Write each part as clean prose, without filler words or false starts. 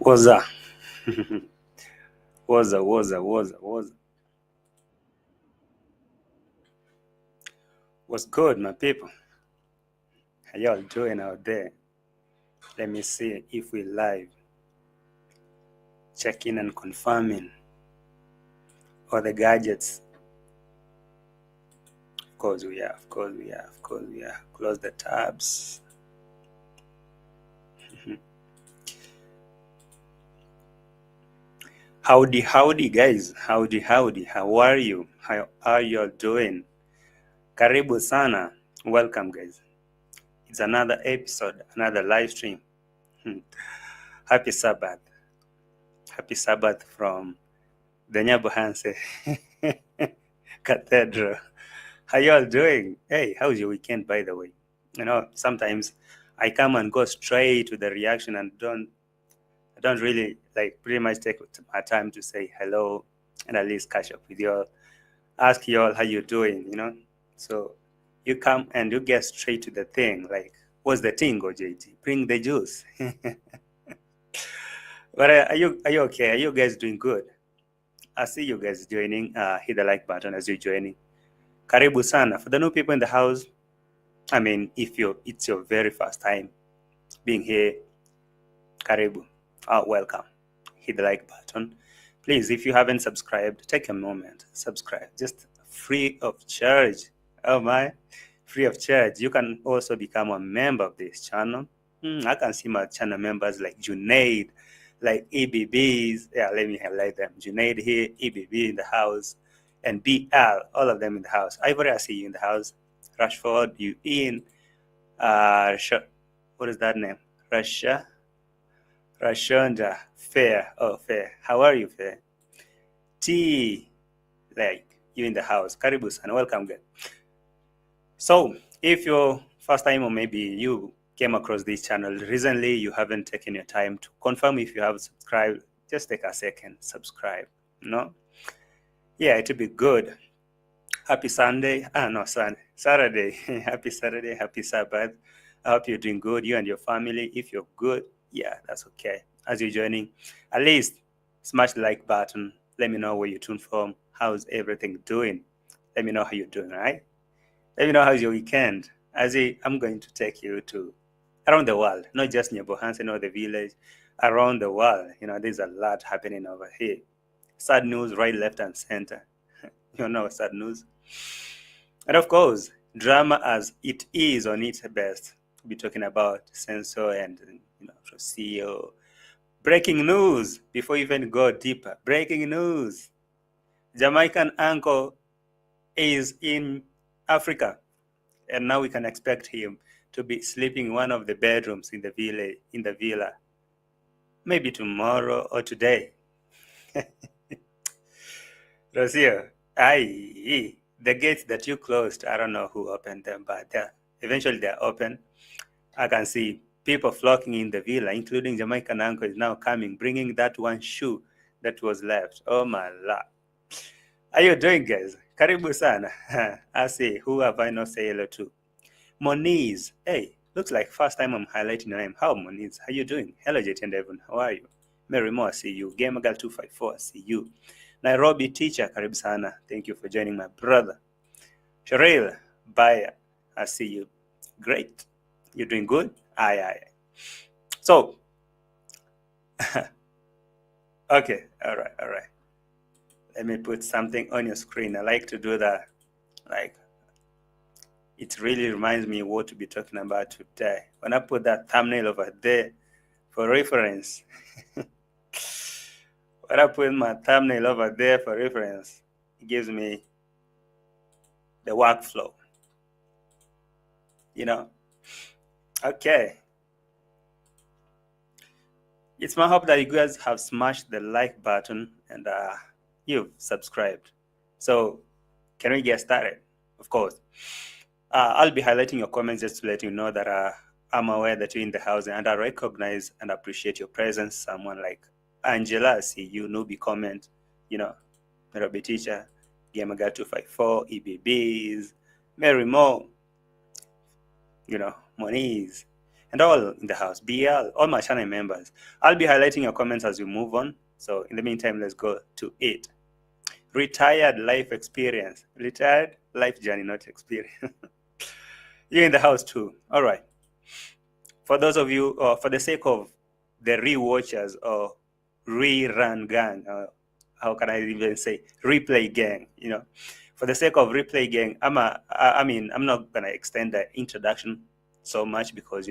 Waza. Waza. What's good, my people? How y'all doing out there? Let me see if we live. Checking and confirming all the gadgets. Of course we are. Close the tabs. Howdy, guys. Howdy. How are you? How are y'all doing? Karibu sana. Welcome, guys. It's another episode, another live stream. Happy Sabbath. Happy Sabbath from the Nyabuhanse Cathedral. How y'all doing? Hey, how's your weekend, by the way? You know, sometimes I come and go straight to the reaction and I don't really pretty much take my time to say hello and at least catch up with y'all, ask y'all how you doing, you know? So you come and you get straight to the thing, like, what's the thing, OJT? Bring the juice. But are you okay? Are you guys doing good? I see you guys joining. Hit the like button as you're joining. Karibu sana. For the new people in the house, I mean, if it's your very first time being here, karibu. Welcome. Hit the like button. Please, if you haven't subscribed, take a moment. Subscribe. Just free of charge. Oh my. Free of charge. You can also become a member of this channel. I can see my channel members like Junaid, like EBBs. Yeah, let me highlight them. Junaid here, EBB in the house, and BL, all of them in the house. Ivory, I see you in the house. Rashford, you in. What is that name? Rashonda, Fair. Oh, Fair. How are you, Fair? T, like, you in the house. Karibu and welcome, guys. So, if you're first time or maybe you came across this channel recently, you haven't taken your time to confirm if you have subscribed, just take a second, subscribe, no? Yeah, it'll be good. Happy Sunday. Saturday. Happy Saturday, happy Sabbath. I hope you're doing good, you and your family. If you're good, yeah, that's okay. As you're joining, at least smash the like button. Let me know where you tuned from. How's everything doing? Let me know how you're doing, all right? Let me know how's your weekend. I'm going to take you to around the world, not just near Bohansen or the village, around the world. You know, there's a lot happening over here. Sad news, right, left, and center. You know, sad news. And of course, drama as it is on its best. We'll be talking about censor and, you know, ROCIO. Breaking news, before we even go deeper. Breaking news. Jamaican uncle is in Africa, and now we can expect him to be sleeping in one of the bedrooms in the villa, maybe tomorrow or today. ROCIO, the gates that you closed, I don't know who opened them, but eventually they're open. I can see people flocking in the villa, including Jamaican uncle is now coming, bringing that one shoe that was left. Oh my Lord. How you doing, guys? Karibu sana. I see, who have I not say hello to? Moniz. Hey, looks like first time I'm highlighting your name. How, Moniz? How you doing? Hello, JT and Devon. How are you? Mary Moore, I see you. Gamer Girl 254, I see you. Nairobi teacher, karibu sana. Thank you for joining my brother. Cheryl Bayer, I see you. Great. You're doing good? Aye. So, okay, all right. Let me put something on your screen. I like to do that. Like, it really reminds me what to be talking about today. When I put that thumbnail over there for reference, when I put my thumbnail over there for reference, it gives me the workflow. You know? Okay. It's my hope that you guys have smashed the like button and you've subscribed. So, can we get started? Of course. I'll be highlighting your comments just to let you know that I'm aware that you're in the house and I recognize and appreciate your presence. Someone like Angela, I see you, newbie comment, you know, Nairobi teacher, Gamer Girl 254, EBBs, Mary Moore, you know, Moniz, and all in the house, BL, all my channel members. I'll be highlighting your comments as we move on. So in the meantime, let's go to it. Retired life experience. Retired life journey, not experience. You're in the house too. All right. For those of you, for the sake of the rewatchers or rerun gang, how can I even say replay gang? For the sake of replay gang, I'm not gonna extend the introduction so much because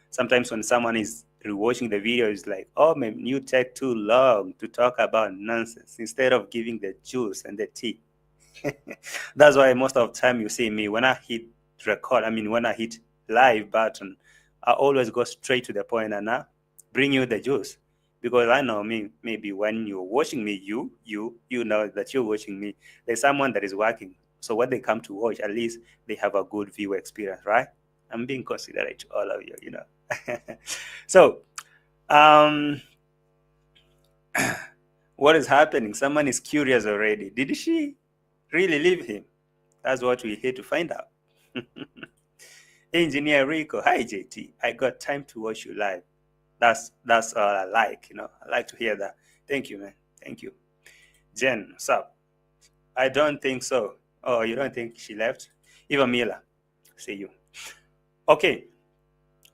sometimes when someone is rewatching the video, it's like, oh man, you take too long to talk about nonsense instead of giving the juice and the tea. That's why most of the time you see me when I hit record, when I hit live button, I always go straight to the point and bring you the juice, because I know maybe when you're watching me, you know that you're watching me. There's someone that is working, so when they come to watch, at least they have a good view experience, right? I'm being considerate to all of you, So, what is happening? Someone is curious already. Did she really leave him? That's what we're here to find out. Engineer Rico, hi JT. I got time to watch you live. That's all I like, I like to hear that. Thank you, man. Thank you. Jen, what's up? I don't think so. Oh, you don't think she left? Eva Mila, see you. Okay.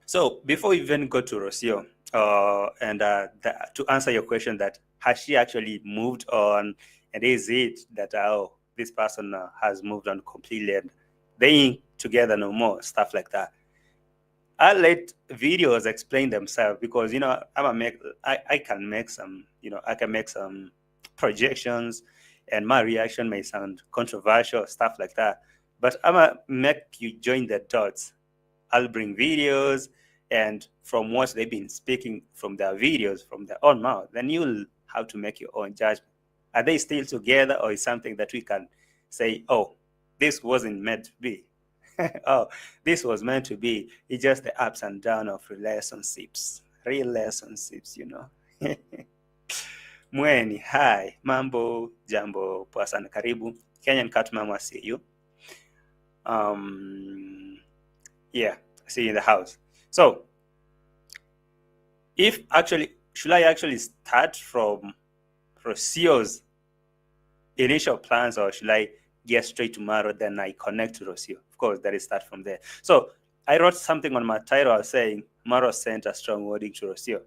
So before we even go to ROCIO, to answer your question, that has she actually moved on, and is it that this person has moved on completely and they ain't together no more, stuff like that. I'll let videos explain themselves, because I can make some projections, and my reaction may sound controversial, stuff like that, but I'm gonna make you join the dots. I'll bring videos, and from what they've been speaking from their videos, from their own mouth, then you'll have to make your own judgment. Are they still together, or is something that we can say, oh, this wasn't meant to be? Oh, this was meant to be. It's just the ups and downs of relationships. Mweni, hi, mambo, jambo, poa sana, karibu. Kenyan Cat Mama, see you. Yeah, see you in the house. So, should I actually start from ROCIO's initial plans, or should I get straight to MARWA, then I connect to ROCIO? Of course, that is start from there. So I wrote something on my title saying MARWA sent a strong wording to ROCIO.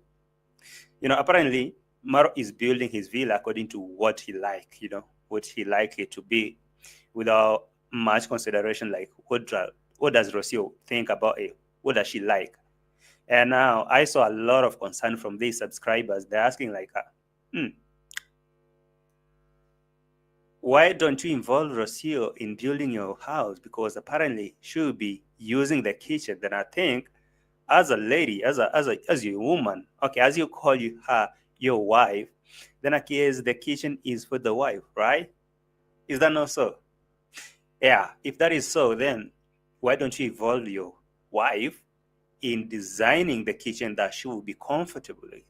Apparently MARWA is building his villa according to what he like, what he like it to be, without much consideration, like what does ROCIO think about it? What does she like? And now I saw a lot of concern from these subscribers. They're asking like, why don't you involve ROCIO in building your house? Because apparently she'll be using the kitchen. Then I think, as a lady, as a woman, okay, as you call her your wife, then I guess the kitchen is for the wife, right? Is that not so? Yeah, if that is so, then why don't you involve your wife in designing the kitchen that she will be comfortable in?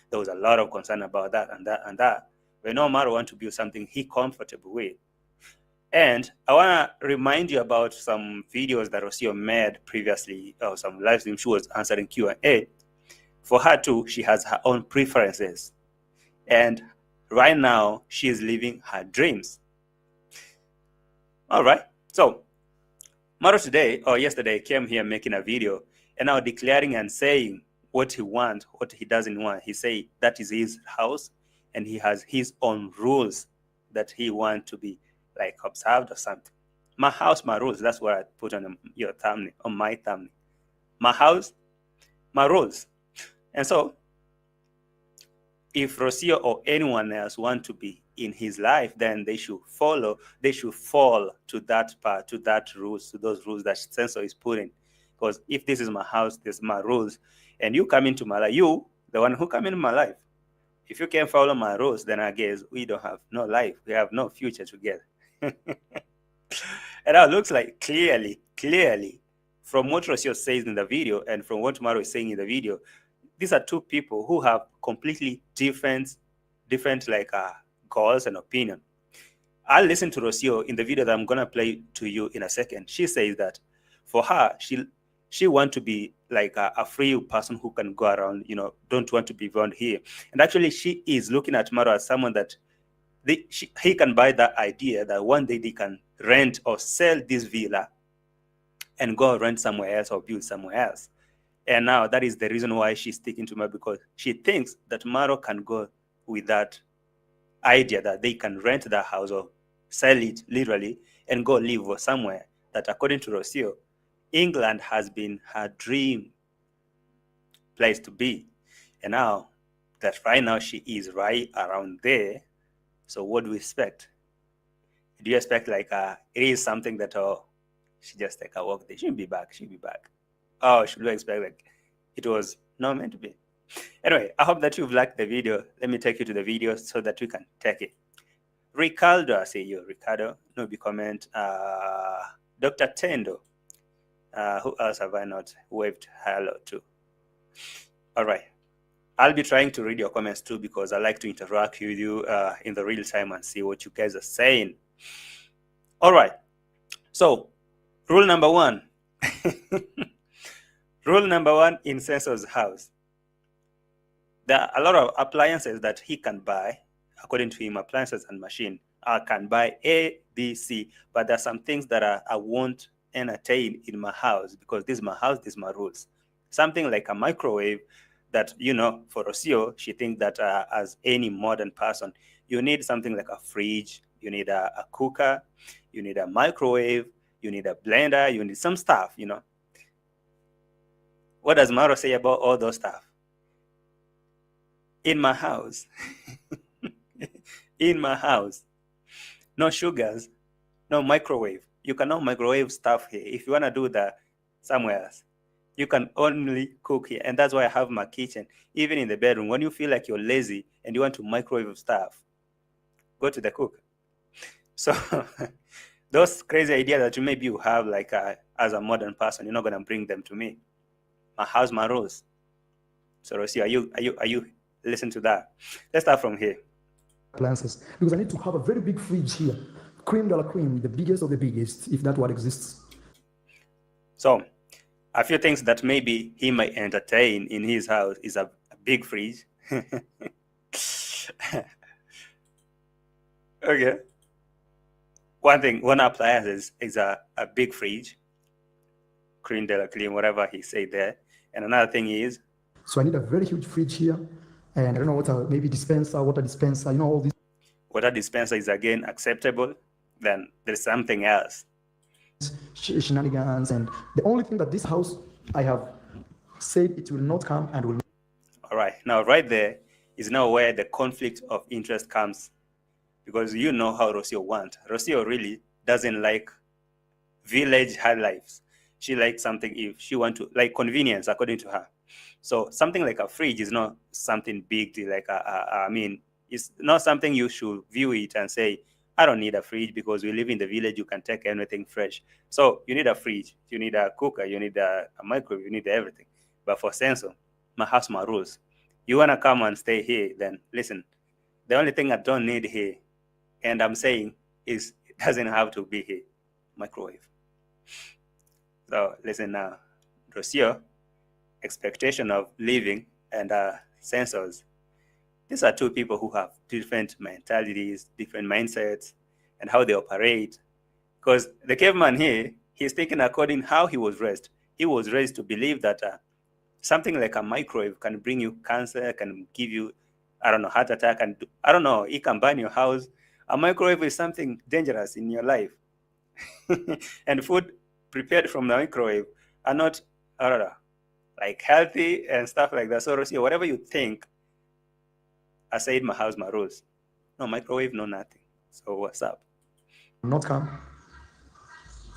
There was a lot of concern about that and that. But no matter want to build something he comfortable with. And I want to remind you about some videos that ROCIO made previously, or some live stream. She was answering Q&A. For her too, she has her own preferences. And right now, she is living her dreams. All right. So MARWA today or yesterday came here making a video and now declaring and saying what he wants, what he doesn't want. He say that is his house, and he has his own rules that he wants to be like observed or something. My house, my rules. That's what I put on your thumbnail, on my thumbnail. My house, my rules. And so, if ROCIO or anyone else want to be in his life, then they should fall to that part, to that rules, to those rules that Sensor is putting. Because if this is my house, this is my rules, and you come into my life, you, the one who come into my life, if you can't follow my rules, then I guess we don't have no life. We have no future together. And that looks like clearly, from what ROCIO says in the video and from what MARWA is saying in the video, these are two people who have completely different goals and opinion. I'll listen to ROCIO in the video that I'm gonna play to you in a second. She says that for her, she want to be like a free person who can go around, don't want to be bound here. And actually, she is looking at Marwa as someone that he can buy that idea that one day they can rent or sell this villa and go rent somewhere else or build somewhere else. And now that is the reason why she's sticking to Marwa, because she thinks that Marwa can go with that idea that they can rent that house or sell it literally and go live somewhere that, according to ROCIO, England has been her dream place to be. And now that right now she is right around there. So what do we expect? Do you expect like it is something that she just take a walk there? She'll be back. She'll be back. Oh, should we expect like it was not meant to be? Anyway, I hope that you've liked the video. Let me take you to the video so that we can take it. Ricardo, I say you, Ricardo. No be comment. Dr. Tendo. Who else have I not waved hello to? All right. I'll be trying to read your comments too, because I like to interact with you in the real time and see what you guys are saying. All right. So, rule number one. Rule number one in Sensor's house. There are a lot of appliances that he can buy, according to him, appliances and machine. I can buy A, B, C, but there are some things that I won't entertain in my house, because this is my house, this is my rules. Something like a microwave that, for ROCIO, she thinks that as any modern person, you need something like a fridge, you need a cooker, you need a microwave, you need a blender, you need some stuff, What does Maro say about all those stuff? In my house, in my house, no sugars, no microwave. You cannot microwave stuff here. If you want to do that somewhere else, you can only cook here. And that's why I have my kitchen. Even in the bedroom, when you feel like you're lazy and you want to microwave stuff, go to the cook. So those crazy ideas that maybe you have like as a modern person, you're not going to bring them to me. My house, my rules. So ROCIO, are you listen to that? Let's start from here. Appliances, because I need to have a very big fridge here, cream de la cream, the biggest of the biggest, if that what exists. So a few things that maybe he might entertain in his house is a big fridge. Okay. One appliance is a big fridge, cream de la cream, whatever he said there. And another thing is, so I need a very huge fridge here, and I don't know what maybe dispenser, water dispenser, all this. Water dispenser is again acceptable. Then there's something else. Shenanigans, and the only thing that this house I have said it will not come and will. All right, now right there is now where the conflict of interest comes, because you know how ROCIO wants. ROCIO really doesn't like village high lives. She likes something if she want to like convenience, according to her. So something like a fridge is not something big, like I mean, it's not something you should view it and say, I don't need a fridge because we live in the village, you can take anything fresh. So you need a fridge, you need a cooker, you need a microwave, you need everything. But for Sensor, my house, my rules. You want to come and stay here, then listen, the only thing I don't need here, and I'm saying, is it doesn't have to be here, microwave. So listen now, ROCIO, expectation of living, and Sensors. These are two people who have different mentalities, different mindsets, and how they operate. Because the caveman here, he's thinking according how he was raised. He was raised to believe that something like a microwave can bring you cancer, can give you, I don't know, heart attack, and I don't know, it can burn your house. A microwave is something dangerous in your life. And food prepared from the microwave are not, I don't know, like healthy and stuff like that. So ROCIO, whatever you think, I said my house, my rules. No microwave, no nothing. So what's up? Not come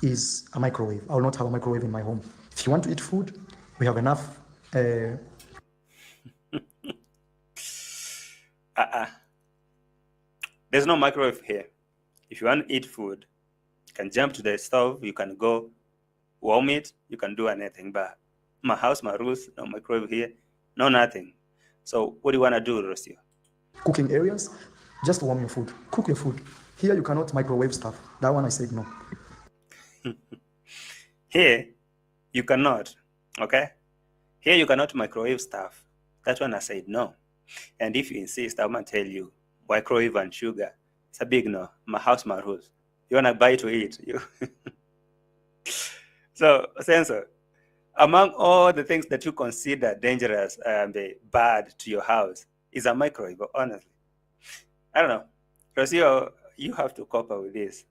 is a microwave. I will not have a microwave in my home. If you want to eat food, we have enough. There's no microwave here. If you want to eat food, you can jump to the stove, you can go warm it, you can do anything. But my house, my rules, no microwave here, no nothing. So what do you want to do, ROCIO? Cooking areas, just warm your food, cook your food. Here you cannot microwave stuff. That one I said no. Here, you cannot. Okay? Here you cannot microwave stuff. That one I said no. And if you insist, I'm gonna tell you, microwave and sugar, it's a big no. My house, my rules. You wanna buy to eat. You so Sensor, among all the things that you consider dangerous and bad to your house is a microwave, honestly. I don't know. Rocio, you have to cope with this.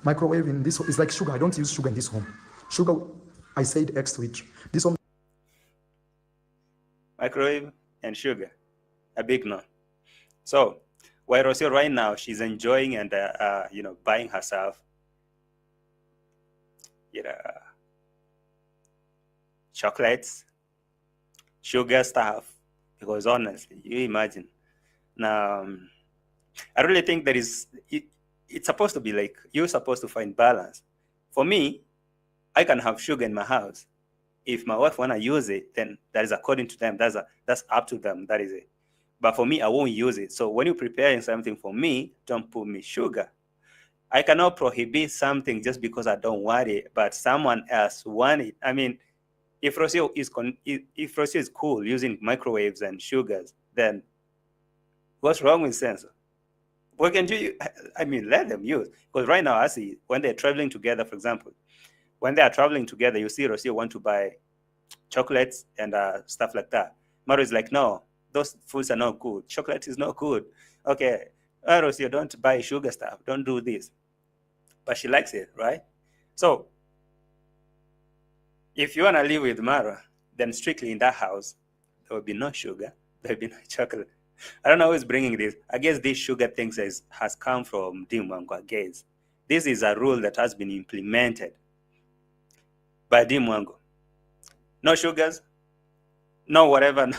Microwave in this is like sugar. I don't use sugar in this home. Sugar, I said X to it. This home. Microwave and sugar, a big no. So, while Rocio right now, she's enjoying and buying herself, chocolates, sugar stuff. Because honestly, you imagine. Now, I really think that it's supposed to be like you're supposed to find balance. For me, I can have sugar in my house. If my wife wanna use it, then that is according to them. That's up to them. That is it. But for me, I won't use it. So when you're preparing something for me, don't put me sugar. I cannot prohibit something just because I don't want it, but someone else want it. I mean, if Rocio is cool using microwaves and sugars, then what's wrong with Sensor? What can you? I mean, let them use. Because right now, I see when they're traveling together, for example, when they are traveling together, you see Rocio want to buy chocolates and stuff like that. Mario is like, no, those foods are not good. Chocolate is not good. Okay, Rocio, don't buy sugar stuff. Don't do this. But she likes it, right? So if you want to live with Mara, then strictly in that house, there will be no sugar. There will be no chocolate. I don't know who's bringing this. I guess this sugar thing has come from Dimwango, I guess. This is a rule that has been implemented by Dimwango. No sugars, no whatever.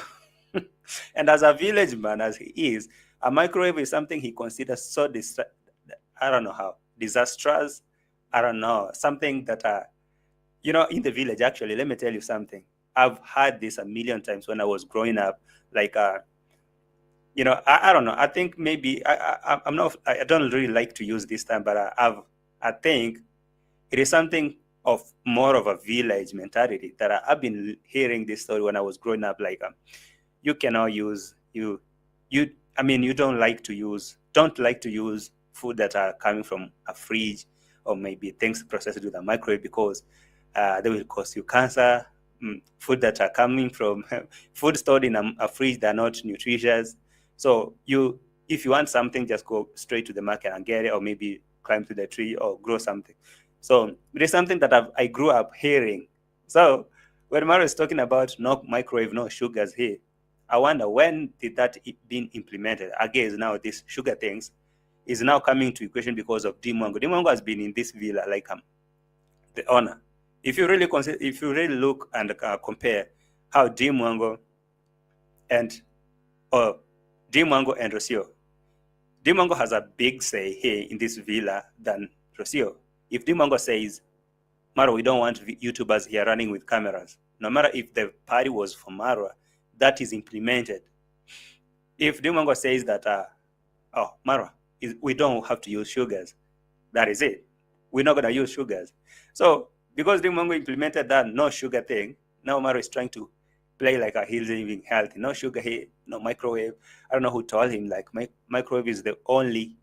And as a village man, as he is, a microwave is something he considers so I don't know how, disastrous. I don't know, something that, in the village, actually, let me tell you something. I've had this a million times when I was growing up. Like, I don't know. I think maybe I'm not. I don't really like to use this term, but I think it is something of more of a village mentality that I've been hearing this story when I was growing up. Like, you cannot use you. I mean, you don't like to use food that are coming from a fridge or maybe things processed with a microwave because they will cause you cancer. Food that are coming from food stored in a fridge that are not nutritious. So if you want something, just go straight to the market and get it, or maybe climb to the tree or grow something. So it is something that I grew up hearing. So when Mario is talking about no microwave, no sugars here, I wonder when did that being implemented? I guess now this sugar things is now coming to equation because of Dimongo. Dimongo has been in this villa like the owner. If you really look and compare how Dimongo and Rocio, Dimongo has a big say here in this villa than Rocio. If Dimongo says, Maro, we don't want YouTubers here running with cameras, no matter if the party was for Marwa, that is implemented. If Dimongo says that, Marwa, we don't have to use sugars, that is it. We're not going to use sugars. So because Dimongo implemented that no sugar thing, now Marwa is trying to play like he's living healthy. No sugar here, no microwave. I don't know who told him like microwave is the only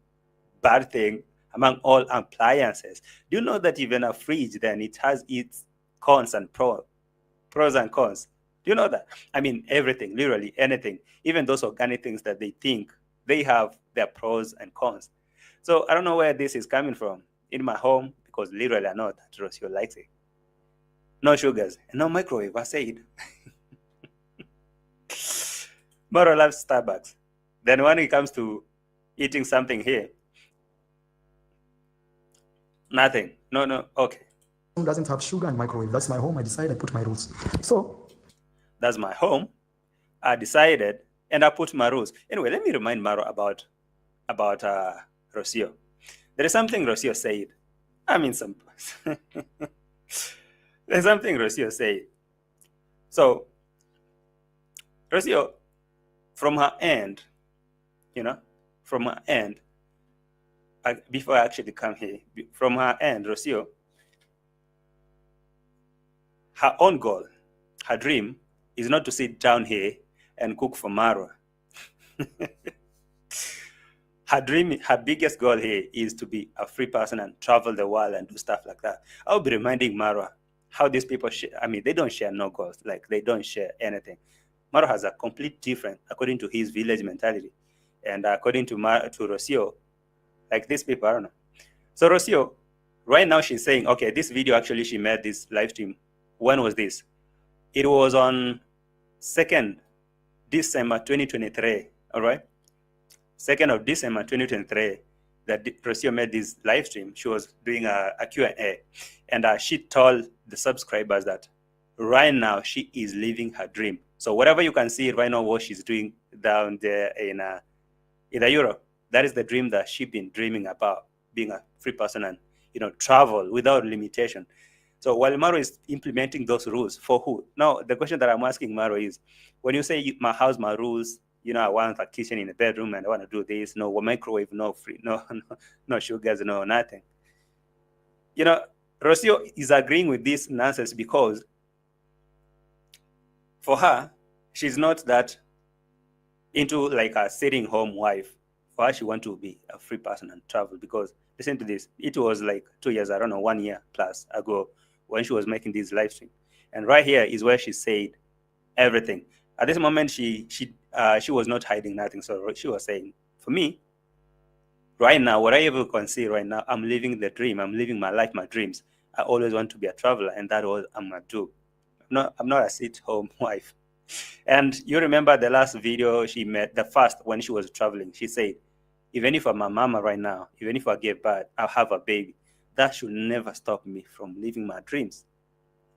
bad thing among all appliances. Do you know that even a fridge then it has its cons and pros and cons? Do you know that? I mean everything, literally anything, even those organic things that they think they have their pros and cons. So I don't know where this is coming from in my home because literally I know that Rocio likes it. No sugars and no microwave, I said. Moro loves Starbucks. Then when it comes to eating something here, nothing. No. Okay. Doesn't have sugar and microwave. That's my home. I decided I put my rules. So that's my home. I decided and I put my rules. Anyway, let me remind Maro about Rocio. There is something Rocio said. I mean there's something Rocio said. So Rocio, from her end, before I actually come here, from her end, Rocio, her own goal, her dream, is not to sit down here and cook for MARWA. Her dream, her biggest goal here is to be a free person and travel the world and do stuff like that. I'll be reminding MARWA how these people they don't share no goals, like they don't share anything. MARWA has a complete different, according to his village mentality. And according to ROCIO, like these people, I don't know. So ROCIO, right now she's saying, okay, this video actually she made this live stream. When was this? It was on 2nd December 2023, all right? 2nd of December 2023 that ROCIO made this live stream. She was doing a Q&A, and she told the subscribers that right now she is living her dream. So whatever you can see right now, what she's doing down there in the Europe, that is the dream that she's been dreaming about, being a free person and travel without limitation. So while MARWA is implementing those rules, for who? Now, the question that I'm asking MARWA is, when you say my house, my rules, I want a kitchen in the bedroom and I want to do this, no microwave, no free, no sugars, no nothing. ROCIO is agreeing with this nonsense because for her, she's not that into like a sitting home wife. For her, she wants to be a free person and travel because, listen to this, it was like 2 years, I don't know, 1 year plus ago when she was making this live stream. And right here is where she said everything. At this moment, she was not hiding nothing. So she was saying, for me, right now, whatever you can see right now, I'm living the dream. I'm living my life, my dreams. I always want to be a traveler, and that's what I'm going to do. I'm not a sit-home wife. And you remember the last video she made, the first, when she was traveling, she said, even if I'm a mama right now, even if I give birth, I'll have a baby, that should never stop me from living my dreams.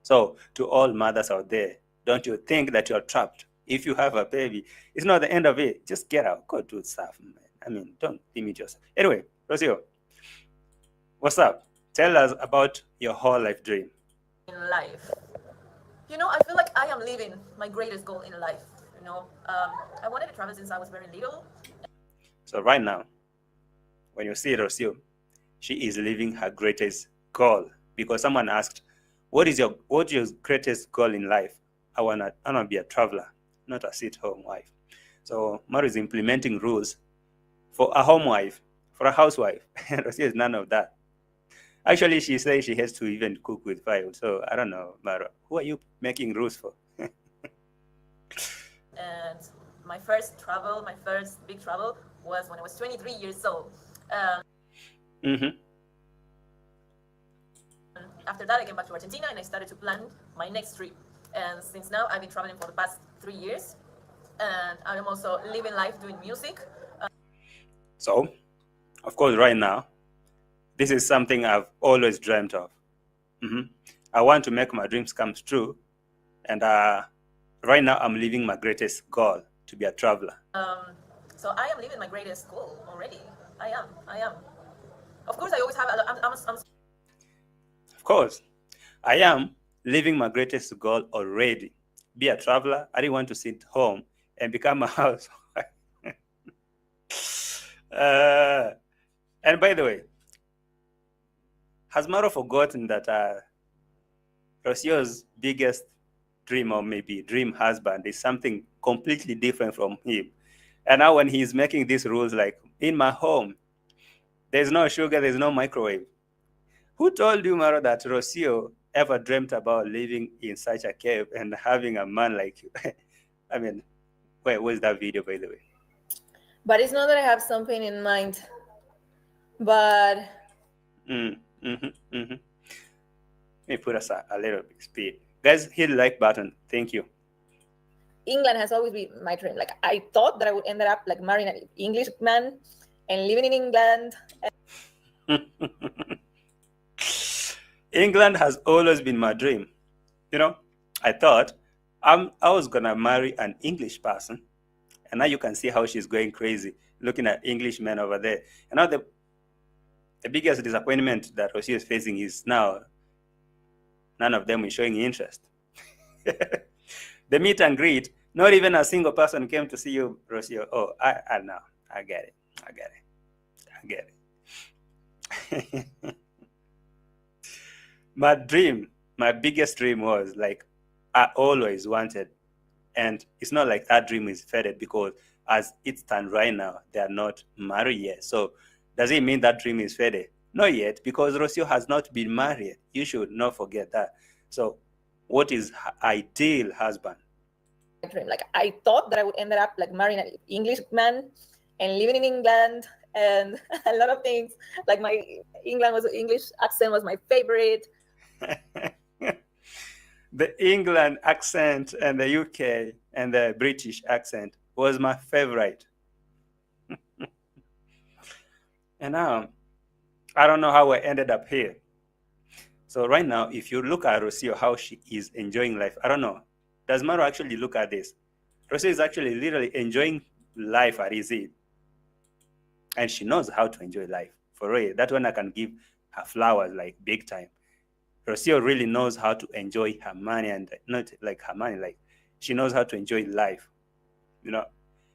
So to all mothers out there, don't you think that you're trapped? If you have a baby, it's not the end of it. Just get out, go do stuff, man. I mean, don't limit yourself. Anyway, ROCIO, what's up? Tell us about your whole life dream. In life, I feel like I am living my greatest goal in life. I wanted to travel since I was very little. So right now, when you see ROCIO, she is living her greatest goal because someone asked, what is your greatest goal in life? I wanna be a traveler, not a sit-home wife. So MARWA is implementing rules for a home wife, for a housewife. ROCIO is none of that. Actually, she says she has to even cook with fire. So I don't know, MARWA, who are you making rules for? And my first big travel was when I was 23 years old. After that, I came back to Argentina and I started to plan my next trip. And since now, I've been traveling for the past 3 years. And I'm also living life doing music. So, of course, right now, this is something I've always dreamt of. I want to make my dreams come true. And right now, I'm living my greatest goal, to be a traveler. So I am living my greatest goal already. I am. Of course, I always have. Of course, I am living my greatest goal already. Be a traveler. I didn't want to sit home and become a housewife. And by the way, has MARWA forgotten that ROCIO's biggest dream, or maybe dream husband, is something completely different from him? And now when he's making these rules, like, in my home, there's no sugar, there's no microwave. Who told you, MARWA, that ROCIO ever dreamt about living in such a cave and having a man like you? I mean, where's that video, by the way? But it's not that I have something in mind. But Let me put us a little bit speed. Guys, hit the like button. Thank you. England has always been my dream. Like, I thought that I would end up like marrying an English man and living in England. England has always been my dream. I thought I was gonna marry an English person, and now you can see how she's going crazy looking at English men over there. And now the biggest disappointment that ROCIO is facing is now none of them is showing interest. The meet and greet, not even a single person came to see you, ROCIO. Oh, I know. I get it. My my biggest dream was like I always wanted, and it's not like that dream is faded because as it stands right now, they are not married yet. So does it mean that dream is faded? Not yet, because ROCIO has not been married. You should not forget that. So what is ideal husband? Dream. Like I thought that I would end up like marrying an English man and living in England and a lot of things. Like my English accent was my favorite. The England accent and the UK and the British accent was my favorite. And now, I don't know how I ended up here. So right now, if you look at ROCIO, how she is enjoying life, I don't know. Does Maro actually look at this? ROCIO is actually literally enjoying life at his age. And she knows how to enjoy life. For real, that one I can give her flowers like big time. ROCIO really knows how to enjoy her money, and not like her money, like she knows how to enjoy life.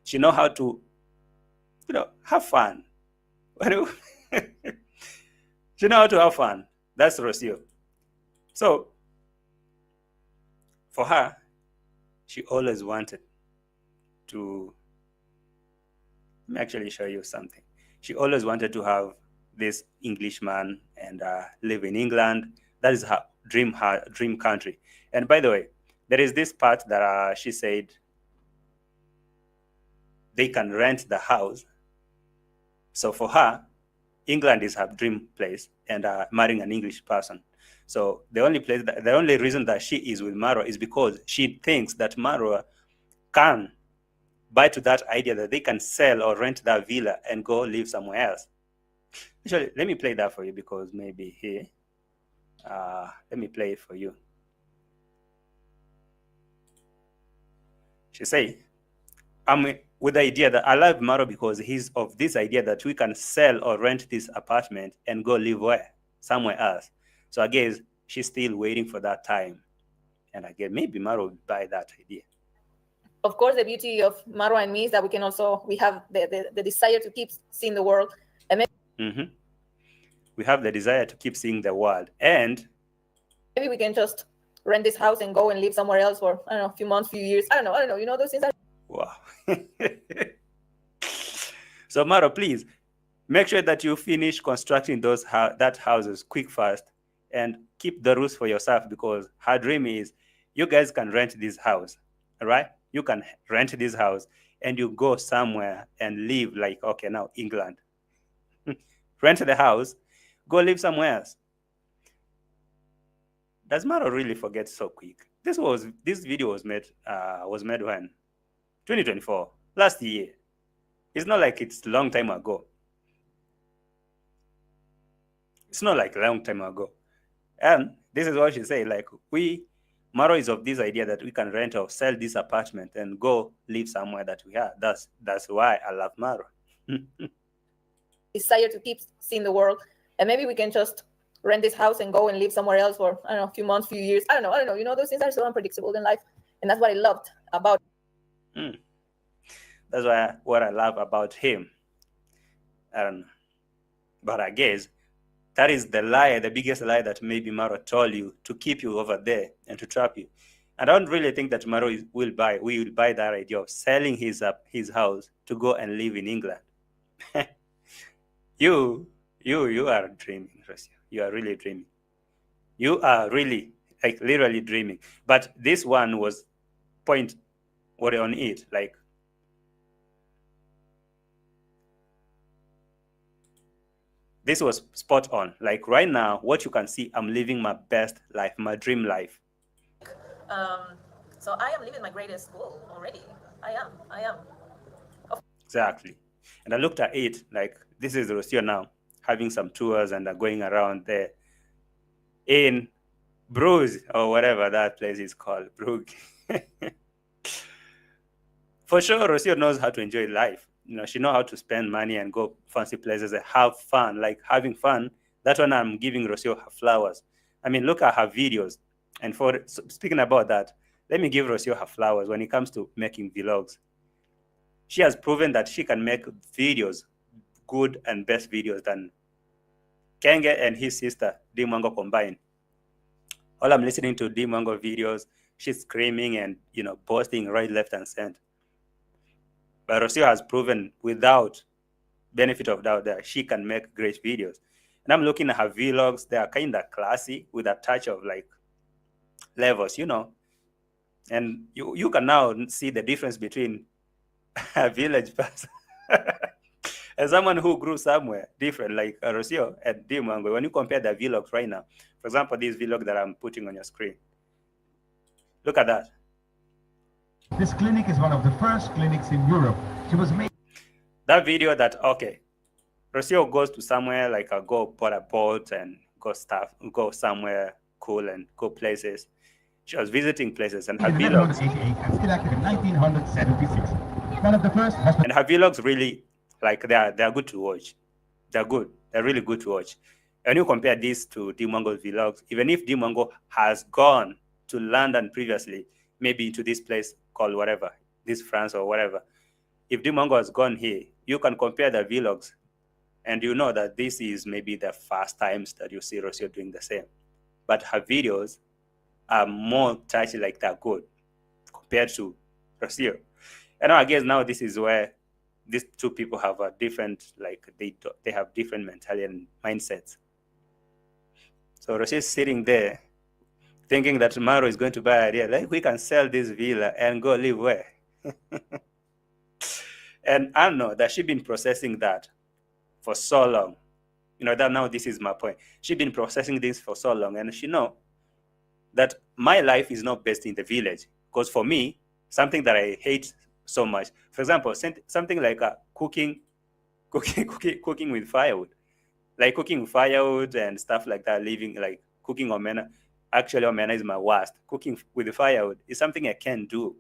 She knows how to, have fun. She knows how to have fun. That's ROCIO. So for her, she always wanted to, let me actually show you something. She always wanted to have this Englishman and live in England. That is her dream country. And by the way, there is this part that she said they can rent the house. So for her, England is her dream place, and marrying an English person. So the only reason that she is with MARWA is because she thinks that MARWA can buy to that idea that they can sell or rent that villa and go live somewhere else. Actually, let me play that for you because maybe here, let me play it for you. She say, I'm with the idea that I love MARWA because he's of this idea that we can sell or rent this apartment and go live where? Somewhere else. So I guess she's still waiting for that time. And again, maybe MARWA will buy that idea. Of course, the beauty of MARWA and me is that we have the desire to keep seeing the world. And we have the desire to keep seeing the world. And maybe we can just rent this house and go and live somewhere else for, I don't know, a few months, few years. I don't know. Those things are... Wow. So MARWA, please make sure that you finish constructing that houses quick, fast, and keep the rules for yourself, because her dream is you guys can rent this house. All right? You can rent this house and you go somewhere and live like, okay, now England. Rent the house, go live somewhere else. Does MARWA really forget so quick? This video was made when? 2024, last year. It's not like it's a long time ago. It's not like a long time ago. And this is what she said, like MARWA is of this idea that we can rent or sell this apartment and go live somewhere that we have. That's why I love MARWA. Desire to keep seeing the world. And maybe we can just rent this house and go and live somewhere else for, I don't know, a few months, few years. I don't know. Those things are so unpredictable in life. And that's what I loved about it. That's what I love about him. But I guess that is the biggest lie that maybe MARWA told you to keep you over there and to trap you. I don't really think that MARWA will buy that idea of selling his house to go and live in England. You are dreaming, ROCIO. You are really dreaming. You are really, like, literally dreaming. But this one was on it, like, this was spot on. Like right now, what you can see, I'm living my best life, my dream life. So I am living my greatest goal already. I am. Exactly. And I looked at it, like, this is ROCIO now, having some tours and going around there in Bruges or whatever that place is called, Brugge. For sure, ROCIO knows how to enjoy life. She knows how to spend money and go fancy places and have fun, like having fun. That's when I'm giving ROCIO her flowers. I mean, look at her videos. And speaking about that, let me give ROCIO her flowers when it comes to making vlogs. She has proven that she can make videos, good and best videos than Kenge and his sister, Dimwango, combined. All I'm listening to Dimongo videos, she's screaming and boasting right, left, and center. But Rocio has proven without benefit of doubt that she can make great videos. And I'm looking at her vlogs. They are kind of classy with a touch of like levels, and you can now see the difference between a village person and someone who grew somewhere different, like Rocio and Dimongo. When you compare the vlogs right now, for example, this vlog that I'm putting on your screen, look at that. This clinic is one of the first clinics in Europe. She was made. That video that, okay, Rocio goes to somewhere like go put a boat and go somewhere cool and go places. She was visiting places, and her in vlogs, 1188 and still active in 1976. One of the first and her vlogs really, like, they're good to watch. They're good. They're really good to watch. And you compare this to Dimongo's vlogs, even if Dimongo has gone to London previously, maybe to this place called whatever, this France or whatever. If Dimongo has gone here, you can compare the vlogs, and you know that this is maybe the first times that you see Rocio doing the same. But her videos are more touchy, like they're good compared to Rocio. And I guess now this is where these two people have a different, like they have different mentality and mindsets. So Rocio is sitting there thinking that tomorrow is going to buy a deal. Like, we can sell this villa and go live where? And I know that she's been processing that for so long. That now this is my point. She's been processing this for so long, and she know that my life is not best in the village. Because for me, something that I hate so much, for example, something like cooking with firewood, like cooking with firewood and stuff like that, living like cooking omena. Actually, omena is my worst. Cooking with the firewood is something I can't do.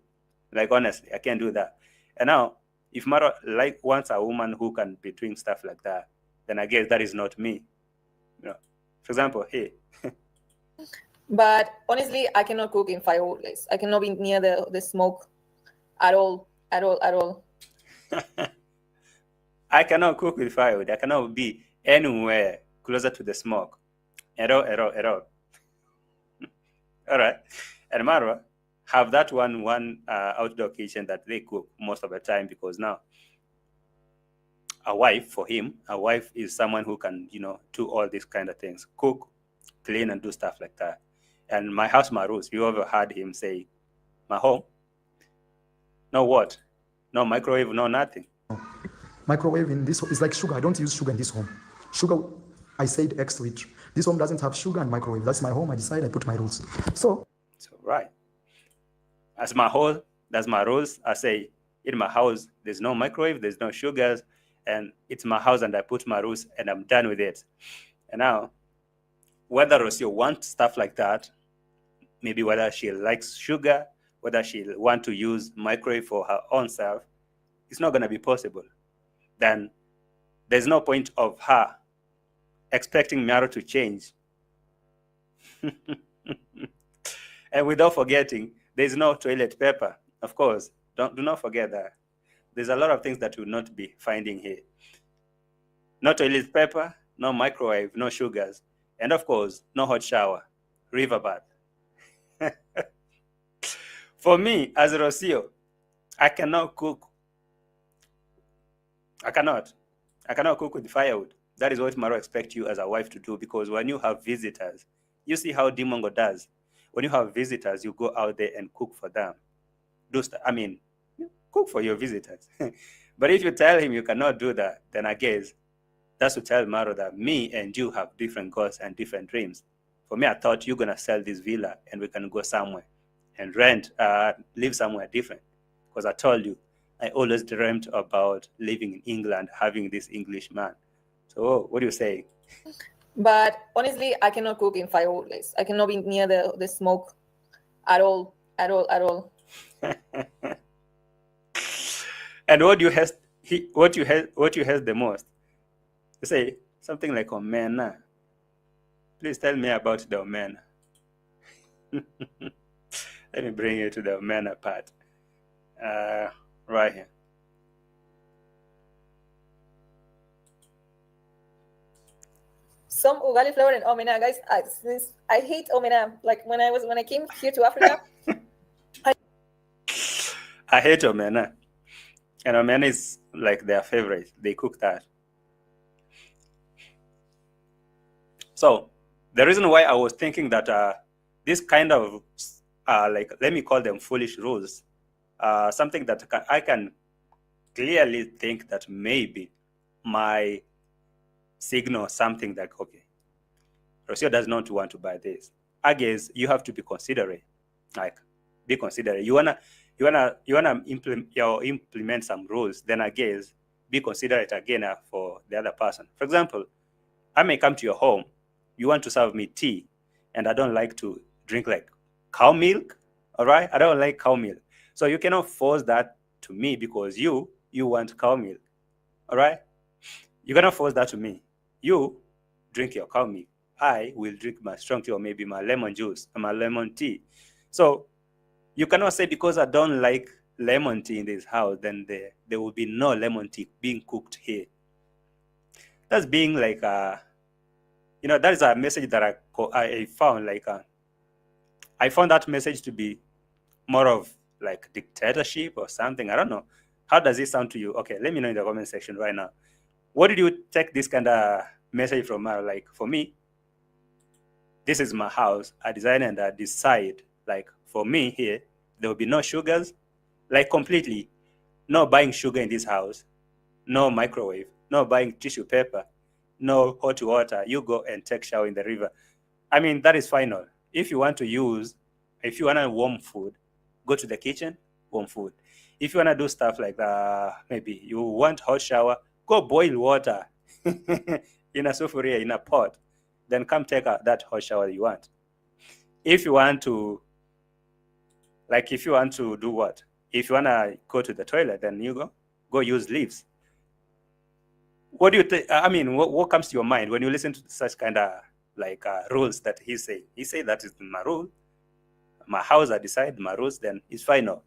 Like, honestly, I can't do that. And now, if Mara like wants a woman who can be doing stuff like that, then I guess that is not me. For example, hey. But honestly, I cannot cook in firewood. I cannot be near the smoke at all. I cannot cook with firewood. I cannot be anywhere closer to the smoke. Error. All right. And Marwa have that one outdoor kitchen that they cook most of the time, because now a wife is someone who can, do all these kind of things, cook, clean, and do stuff like that. And my house, my rules, you ever heard him say, my home, no what? No microwave, no nothing. Microwave in this is like sugar. I don't use sugar in this home. Sugar, I said X to it. This home doesn't have sugar and microwave. That's my home. I decide, I put my rules. So right. That's my rules. I say, in my house, there's no microwave, there's no sugars, and it's my house, and I put my rules, and I'm done with it. And now, whether Rocio wants stuff like that, maybe whether she likes sugar, whether she want to use microwave for her own self, it's not going to be possible. Then there's no point of her expecting Maro to change. And without forgetting, there's no toilet paper. Of course, do not forget that. There's a lot of things that you'll not be finding here. No toilet paper, no microwave, no sugars, and of course, no hot shower, river bath. For me, as Rocio, I cannot cook. I cannot cook with firewood. That is what Maro expects you as a wife to do, because when you have visitors, you see how Dimongo does. When you have visitors, you go out there and cook for them. Cook for your visitors. But if you tell him you cannot do that, then I guess that's to tell Maro that me and you have different goals and different dreams. For me, I thought you're going to sell this villa and we can go somewhere and live somewhere different. Because I told you, I always dreamt about living in England, having this English man. So what do you say? But honestly, I cannot cook in firewood. I cannot be near the smoke at all. And what you has the most? You say something like omena. Please tell me about the omena. Let me bring you to the omena part. Right here. some ugali flour and omena, guys. I hate omena. Like when I came here to Africa, I hate omena. And omena is like their favorite. They cook that. So the reason why I was thinking that this kind of like, let me call them foolish rules, something that I can clearly think that maybe my signal something like, okay, ROCIO does not want to buy this. I guess you have to be considerate. Like, be considerate. You wanna implement some rules. Then I guess be considerate again for the other person. For example, I may come to your home. You want to serve me tea, and I don't like to drink like cow milk. All right, I don't like cow milk. So you cannot force that to me because you want cow milk. All right, you cannot force that to me. You drink your cow milk. I will drink my strong tea or maybe my lemon juice or my lemon tea. So you cannot say because I don't like lemon tea in this house, then there will be no lemon tea being cooked here. That's being like that is a message that I found like I found that message to be more of like dictatorship or something. I don't know. How does it sound to you? Okay, let me know in the comment section right now. What did you take this kind of message from? Like for me, this is my house. I design and I decide, like for me here, there will be no sugars, like completely, no buying sugar in this house, no microwave, no buying tissue paper, no hot water. You go and take shower in the river. I mean, that is final. If you want to warm food, go to the kitchen, warm food. If you want to do stuff like that, maybe you want hot shower, go boil water in a sufuria, in a pot. Then come take that hot shower you want. If you want to do what? If you want to go to the toilet, then you go use leaves. What do you think? I mean, what comes to your mind when you listen to such kind of like rules that he say? He say that is my rule. My house, I decide my rules, then it's final.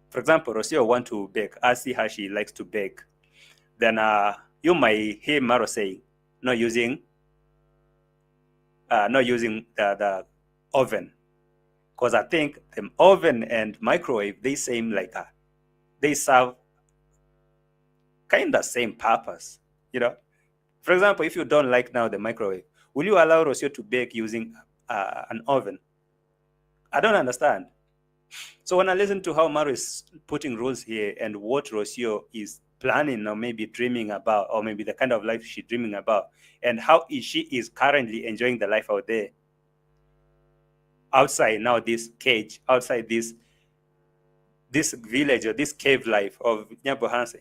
For example, ROCIO want to bake. I see how she likes to bake. Then you might hear Maro saying, not using the oven. Because I think the oven and microwave, they seem like they serve kind of same purpose, For example, if you don't like now the microwave, will you allow ROCIO to bake using an oven? I don't understand. So when I listen to how Maro is putting rules here and what ROCIO is planning or maybe dreaming about, or maybe the kind of life she's dreaming about, and how she is currently enjoying the life out there, outside now this cage, outside this village or this cave life of Nyabohanse,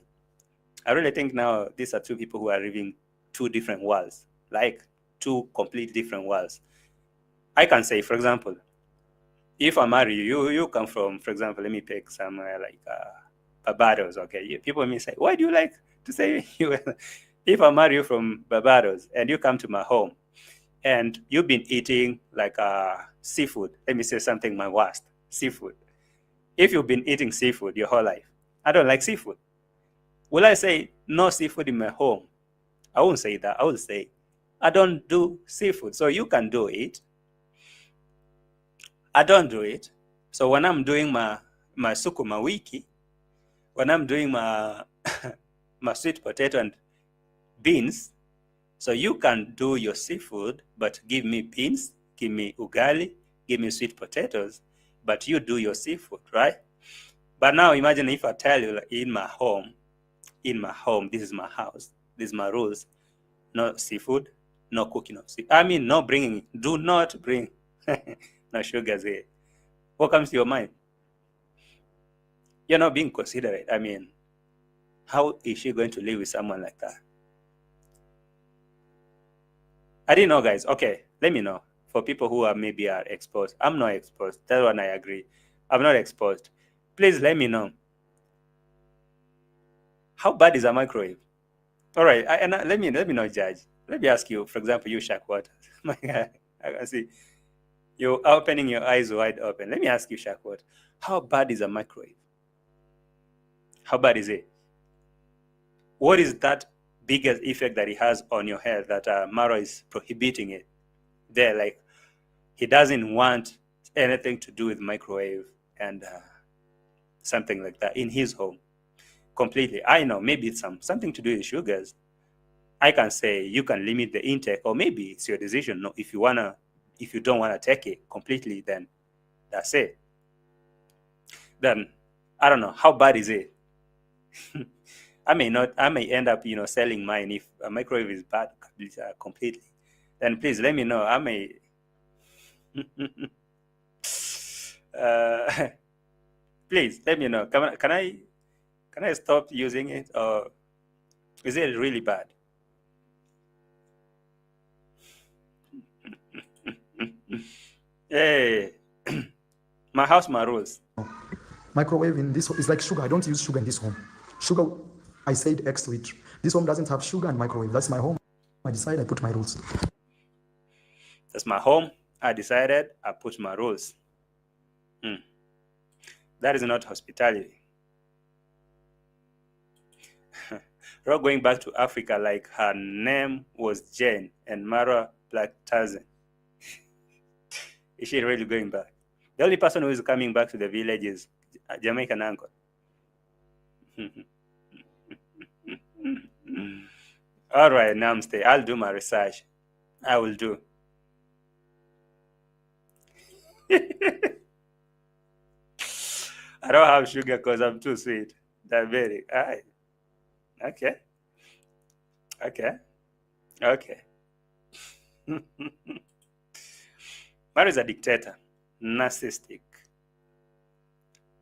I really think now these are two people who are living two different worlds, like two completely different worlds. I can say, for example, if I marry you, you come from, for example, let me pick somewhere like Barbados, okay? People may say, why do you like to say you? If I marry you from Barbados and you come to my home and you've been eating like seafood, let me say something my worst, seafood. If you've been eating seafood your whole life, I don't like seafood. Will I say no seafood in my home? I won't say that. I will say I don't do seafood. So you can do it. I don't do it. So when I'm doing my sukuma wiki, when I'm doing my my sweet potato and beans, so you can do your seafood, but give me beans, give me ugali, give me sweet potatoes, but you do your seafood, right? But now imagine if I tell you, like, in my home, this is my house, these are my rules, no seafood, no cooking of seafood. I mean, no bringing, do not bring no sugars here. What comes to your mind? You're not being considerate. I mean, how is she going to live with someone like that? I didn't know, guys. Okay, let me know. For people who are maybe are exposed. I'm not exposed. That one I agree. I'm not exposed. Please let me know. How bad is a microwave? All right, let me not judge. Let me ask you, for example, you Shark Water. My God, I can see you're opening your eyes wide open. Let me ask you, Shark Water. How bad is a microwave? How bad is it? What is that biggest effect that it has on your health that MARWA is prohibiting it. There, like, he doesn't want anything to do with microwave and something like that in his home completely. I know maybe it's something to do with sugars. I can say you can limit the intake, or maybe it's your decision. No, if you don't wanna take it completely, then that's it. Then I don't know, how bad is it? I may end up, selling mine if a microwave is bad completely. Then please let me know. I may please let me know. Can I stop using it, or is it really bad? Hey, my house, my rules. Microwave in this is like sugar. I don't use sugar in this home. Sugar, I said X to it. This home doesn't have sugar and microwave. That's my home. I decide, I put my rules. That's my home. I decided, I put my rules. That is not hospitality. Ro going back to Africa like her name was Jane and MARWA Black Tarzan. Is she really going back? The only person who is coming back to the village is a Jamaican uncle. All right, Namaste. I'll do my research. I will do. I don't have sugar because I'm too sweet. Diabetic. All right. Okay. MARWA is a dictator, narcissistic.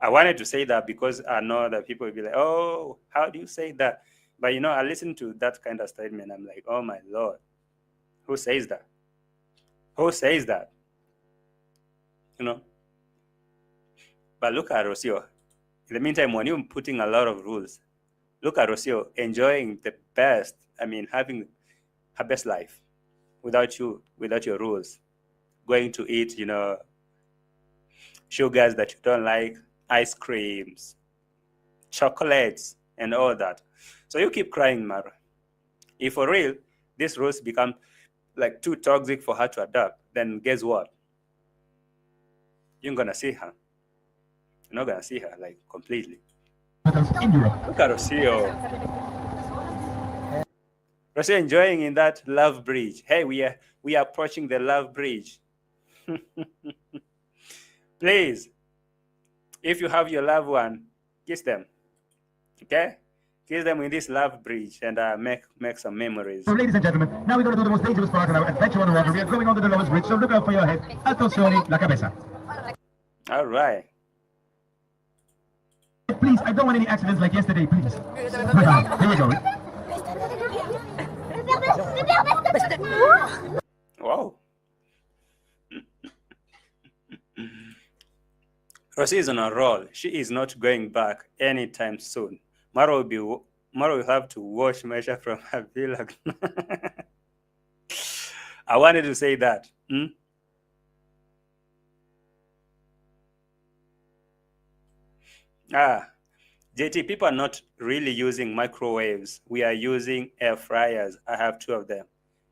I wanted to say that because I know that people will be like, oh, how do you say that? But I listen to that kind of statement. I'm like, oh my Lord, who says that? Who says that? But look at ROCIO. In the meantime, when you're putting a lot of rules, look at ROCIO enjoying the best, having her best life without your rules. Going to eat, sugars that you don't like, ice creams, chocolates, and all that. So you keep crying, MARWA. If for real, these rules become like too toxic for her to adapt, then guess what? You're gonna see her. You're not gonna see her like completely. Look at ROCIO. ROCIO enjoying in that love bridge. Hey, we are approaching the love bridge. Please, if you have your loved one, kiss them. Okay? Kiss them in this love bridge and make some memories. So, ladies and gentlemen, now we're going to do the most dangerous part of our adventure on the water. We are going on the lowest bridge, so look out for your head. Attenzione, la cabeza. All right. Please, I don't want any accidents like yesterday, please. Here we go. Wow. ROCIO is on a roll. She is not going back anytime soon. MARWA will have to wash Maisha from her vlog. I wanted to say that. JT, people are not really using microwaves. We are using air fryers. I have 2 of them.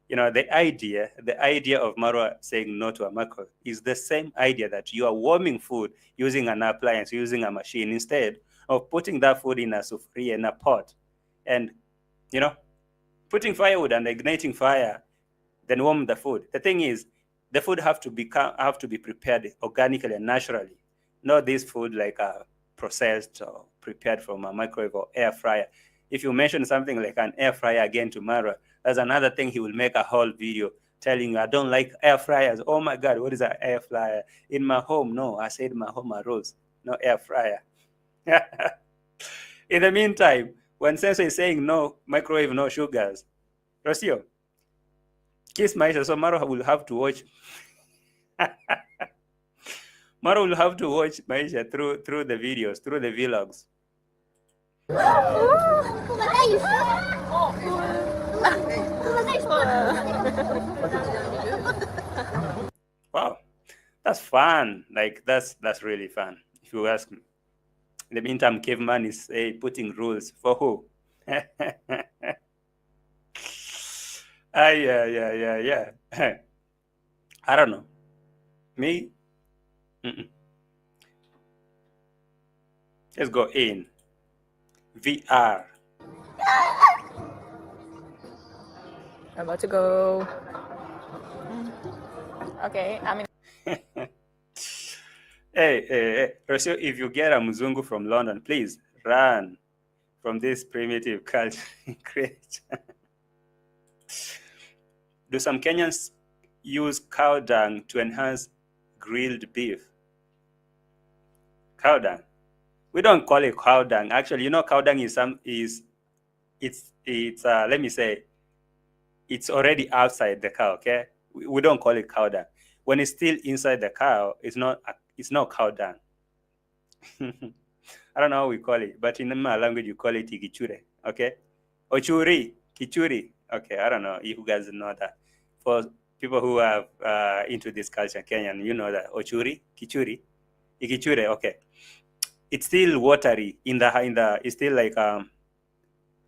The idea of MARWA saying no to a microwave is the same idea that you are warming food using an appliance, using a machine, instead of putting that food in a sufuria, in a pot, and putting firewood and igniting fire, then warm the food. The thing is, the food have to be prepared organically and naturally, not this food like processed or prepared from a microwave or air fryer. If you mention something like an air fryer again to MARWA, that's another thing. He will make a whole video telling you, I don't like air fryers. Oh my God, what is an air fryer? In my home, no. I said in my home, I rose. No air fryer. In the meantime, when Sensei is saying no microwave, no sugars, ROCIO, kiss Maisha, so MARWA will have to watch. MARWA will have to watch Maisha through the videos, through the vlogs. Wow, that's fun. Like that's really fun, if you ask me. In the meantime, caveman is putting rules for who? Yeah. I don't know. Me? Mm-mm. Let's go in. VR. I'm about to go. Okay, I'm in. Hey, Rocio, if you get a Mzungu from London, please run from this primitive culture. Great. Do some Kenyans use cow dung to enhance grilled beef? Cow dung. We don't call it cow dung. Actually, cow dung it's let me say, it's already outside the cow. Okay, we don't call it cow dung. When it's still inside the cow, it's not cow dung. I don't know how we call it, but in my language you call it ikichure. Okay, ochuri, kichuri. Okay, I don't know if you guys know that. For people who are into this culture, Kenyan, you know that ochuri, kichuri, ikichure. Okay, it's still watery in the. It's still like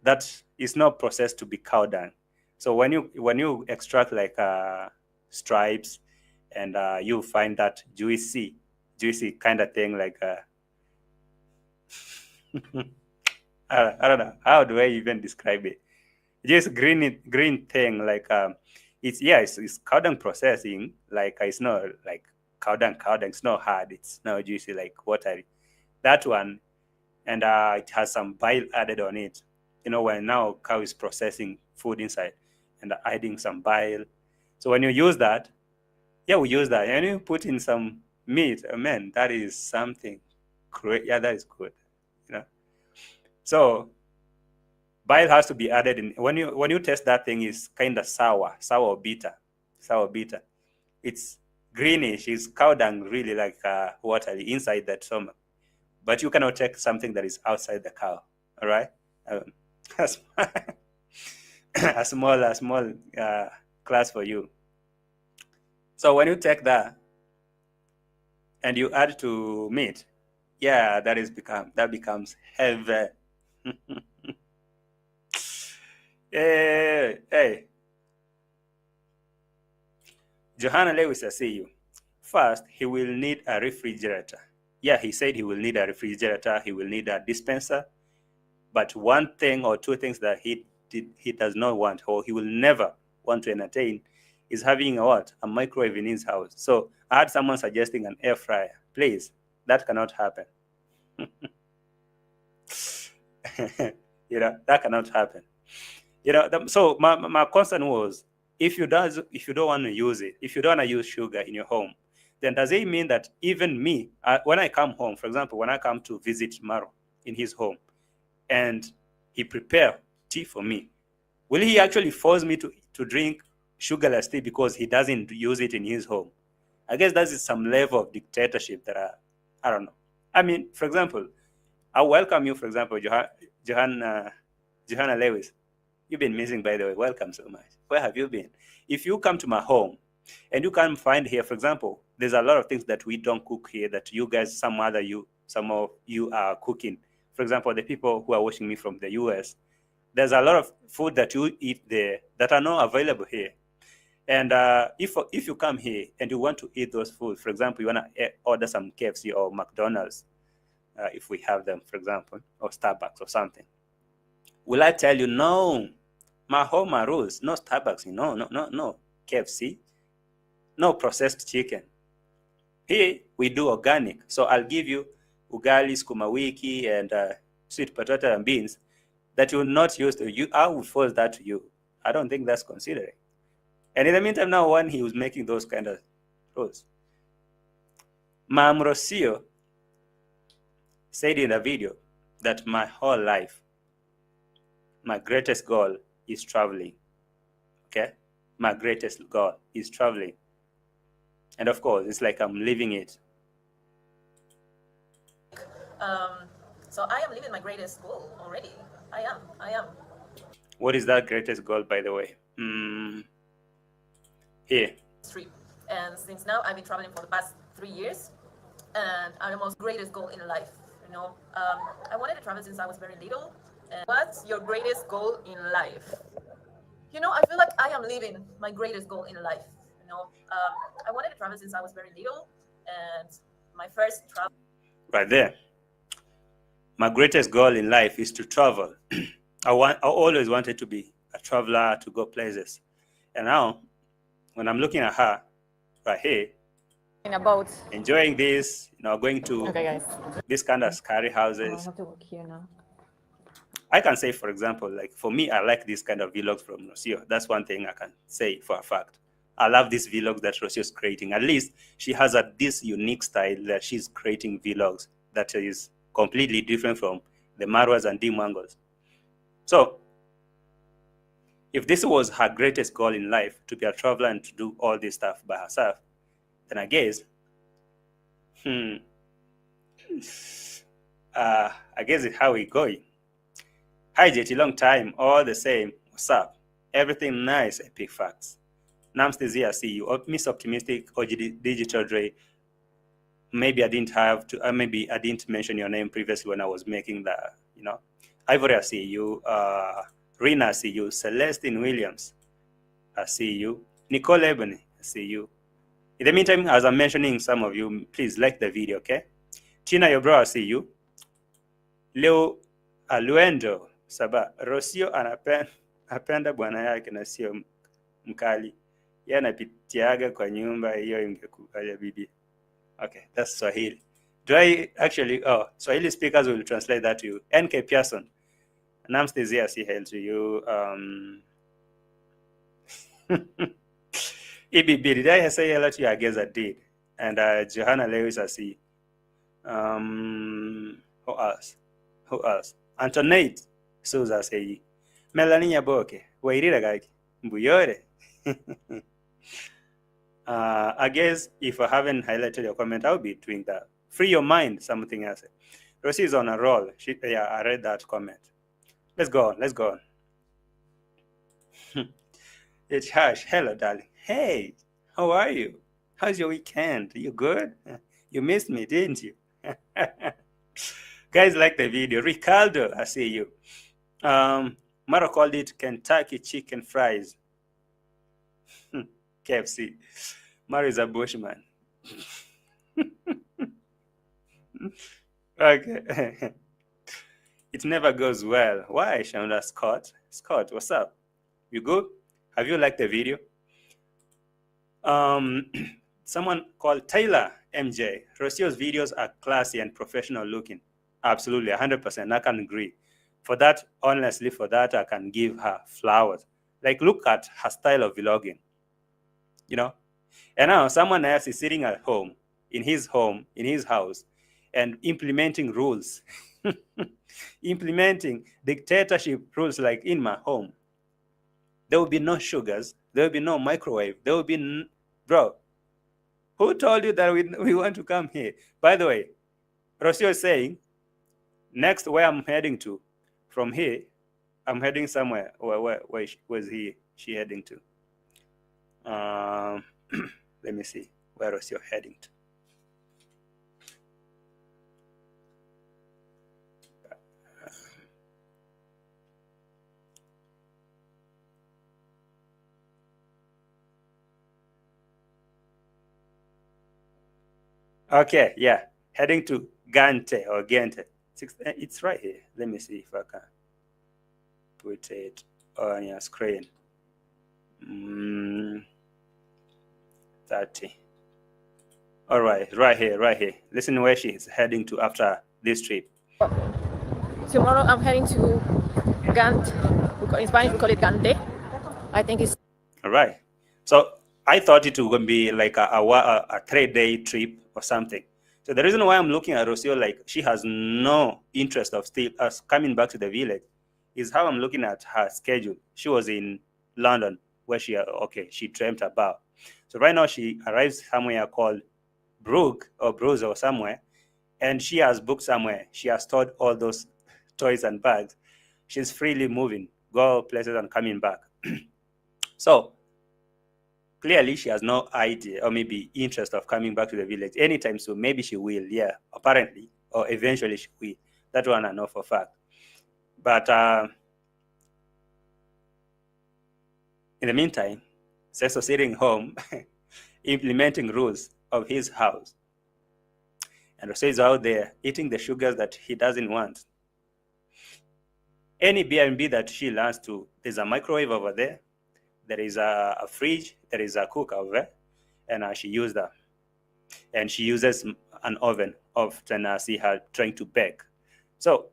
that is not processed to be cow dung. So when you extract like stripes and you find that juicy kind of thing like I don't know how do I even describe it. Just green thing like it's cow dung processing, like it's not like cow dung. It's not hard, it's not juicy like watery, that one. And it has some bile added on it. When now cow is processing food inside and adding some bile. So when you use that, we use that, and you put in some meat. Man, that is something great. Yeah, that is good. So bile has to be added in. When you taste that thing, is kind of sour or bitter. It's greenish. It's cow dung, really like watery inside that stomach. But you cannot take something that is outside the cow. All right. A small class for you. So when you take that and you add to meat, that becomes heavy. Hey, Johanna Lewis, I see you. First, he will need a refrigerator. Yeah, he said he will need a refrigerator. He will need a dispenser. But one thing or two things that he does not want, or he will never want to entertain, is having a microwave in his house. So I had someone suggesting an air fryer. Please, that cannot happen. That cannot happen. So my concern was, if you don't want to use it, if you don't want to use sugar in your home, then does it mean that even me, when I come home, for example, when I come to visit Maro in his home, and he prepare tea for me, will he actually force me to drink sugarless tea because he doesn't use it in his home? I guess that is some level of dictatorship that I don't know. I mean, for example, I welcome you, for example, Johanna Lewis. You've been missing, by the way. Welcome so much. Where have you been? If you come to my home and you can find here, for example, there's a lot of things that we don't cook here that you guys, some of you are cooking. For example, the people who are watching me from the US, there's a lot of food that you eat there that are not available here. And if you come here and you want to eat those foods, for example, you want to order some KFC or McDonald's, if we have them, for example, or Starbucks or something, will I tell you, no, my home are rules, no Starbucks, no KFC, no processed chicken. Here we do organic. So I'll give you ugali, sukuma wiki, and sweet potato and beans that you will not use to you. I will force that to you. I don't think that's considerate. And in the meantime, now when he was making those kind of rules, Ma'am ROCIO said in a video that my whole life, my greatest goal is traveling. Okay? My greatest goal is traveling. And of course, it's like I'm living it. So I am living my greatest goal already. I am. What is that greatest goal, by the way? Here. Trip. And since now, I've been traveling for the past 3 years, and our most greatest goal in life. I wanted to travel since I was very little. And what's your greatest goal in life? You know, I feel like I am living my greatest goal in life. You know, I wanted to travel since I was very little, and my first travel. Right there. My greatest goal in life is to travel. I always wanted to be a traveler, to go places. And now, when I'm looking at her right here, About. enjoying this, going to Okay, guys. this kind of scary Oh, I houses. have to look here now. I can say, for example, like for me, I like this kind of vlogs from ROCIO. That's one thing I can say for a fact. I love these vlogs that ROCIO is creating. At least she has this unique style that she's creating vlogs that is completely different from the Marwas and Dimangos. So, if this was her greatest goal in life, to be a traveler and to do all this stuff by herself, then I guess, I guess it's how we going. Hi, JT, long time, all the same. What's up? Everything nice, epic facts. Namstes here, see you. Miss Optimistic, OG Digital Dre. Maybe I didn't mention your name previously when I was making the, Ivory, I see you. Rina, I see you. Celestine Williams, I see you. Nicole Ebony, I see you. In the meantime, as I'm mentioning some of you, please like the video, okay? Tina, your bro, I see you. Leo Aluendo, Saba, ROCIO anapenda bwana yake na sio mkali. Yeye anapitiaga kwa nyumba hiyo ingekuwa bibi. Okay, that's Swahili. Do I actually, Swahili speakers will translate that to you. NK Pearson, Namstezia, say hail to you. EBB, did I say hello to you? I guess I did. And Johanna Lewis, I see. Who else? Antoinette Souza, say. Melanie Yaboke, Wairira Gaki, Mbuyore. I guess if I haven't highlighted your comment, I'll be doing that. Free your mind, something else. Rosie is on a roll. I read that comment. Let's go on. It's Hush. Hello, darling. Hey, how are you? How's your weekend? You good? You missed me, didn't you? Guys, like the video. Ricardo, I see you. Mara called it Kentucky chicken fries. KFC. Mara is a bushman. Okay. It never goes well. Why, Shonda Scott? Scott, what's up? You good? Have you liked the video? Someone called Taylor MJ. ROCIO's videos are classy and professional looking. Absolutely, 100%. I can agree. For that, honestly, I can give her flowers. Like, look at her style of vlogging. And now someone else is sitting at home, in his house, and implementing rules. Implementing dictatorship rules like in my home. There will be no sugars. There will be no microwave. There will be... Bro, who told you that we want to come here? By the way, ROCIO is saying, next where I'm heading to, from here, I'm heading somewhere. Where was she heading to? Let me see. Where ROCIO heading to? Okay, yeah, heading to Gante or Gente. It's right here. Let me see if I can put it on your screen. 30. All right, right here. Listen where she is heading to after this trip. Tomorrow I'm heading to Gant. In Spanish we call it Gante. I think it's... All right. So I thought it would be like a 3-day trip or something. So the reason why I'm looking at ROCIO like she has no interest of still us coming back to the village is how I'm looking at her schedule. She was in London where she dreamt about. So right now she arrives somewhere called Brooke or Bruce or somewhere, and she has booked somewhere. She has stored all those toys and bags. She's freely moving, go places and coming back. So clearly she has no idea or maybe interest of coming back to the village anytime soon. Maybe she will, yeah, apparently, or eventually she will. That one I know for a fact. But In the meantime, Seso sitting home, implementing rules of his house. And Rocio is out there eating the sugars that he doesn't want. Any B&B that she learns to, there's a microwave over there, there is a fridge, there is a cooker over there, and she uses that. And she uses an oven. Often I see her trying to bake. So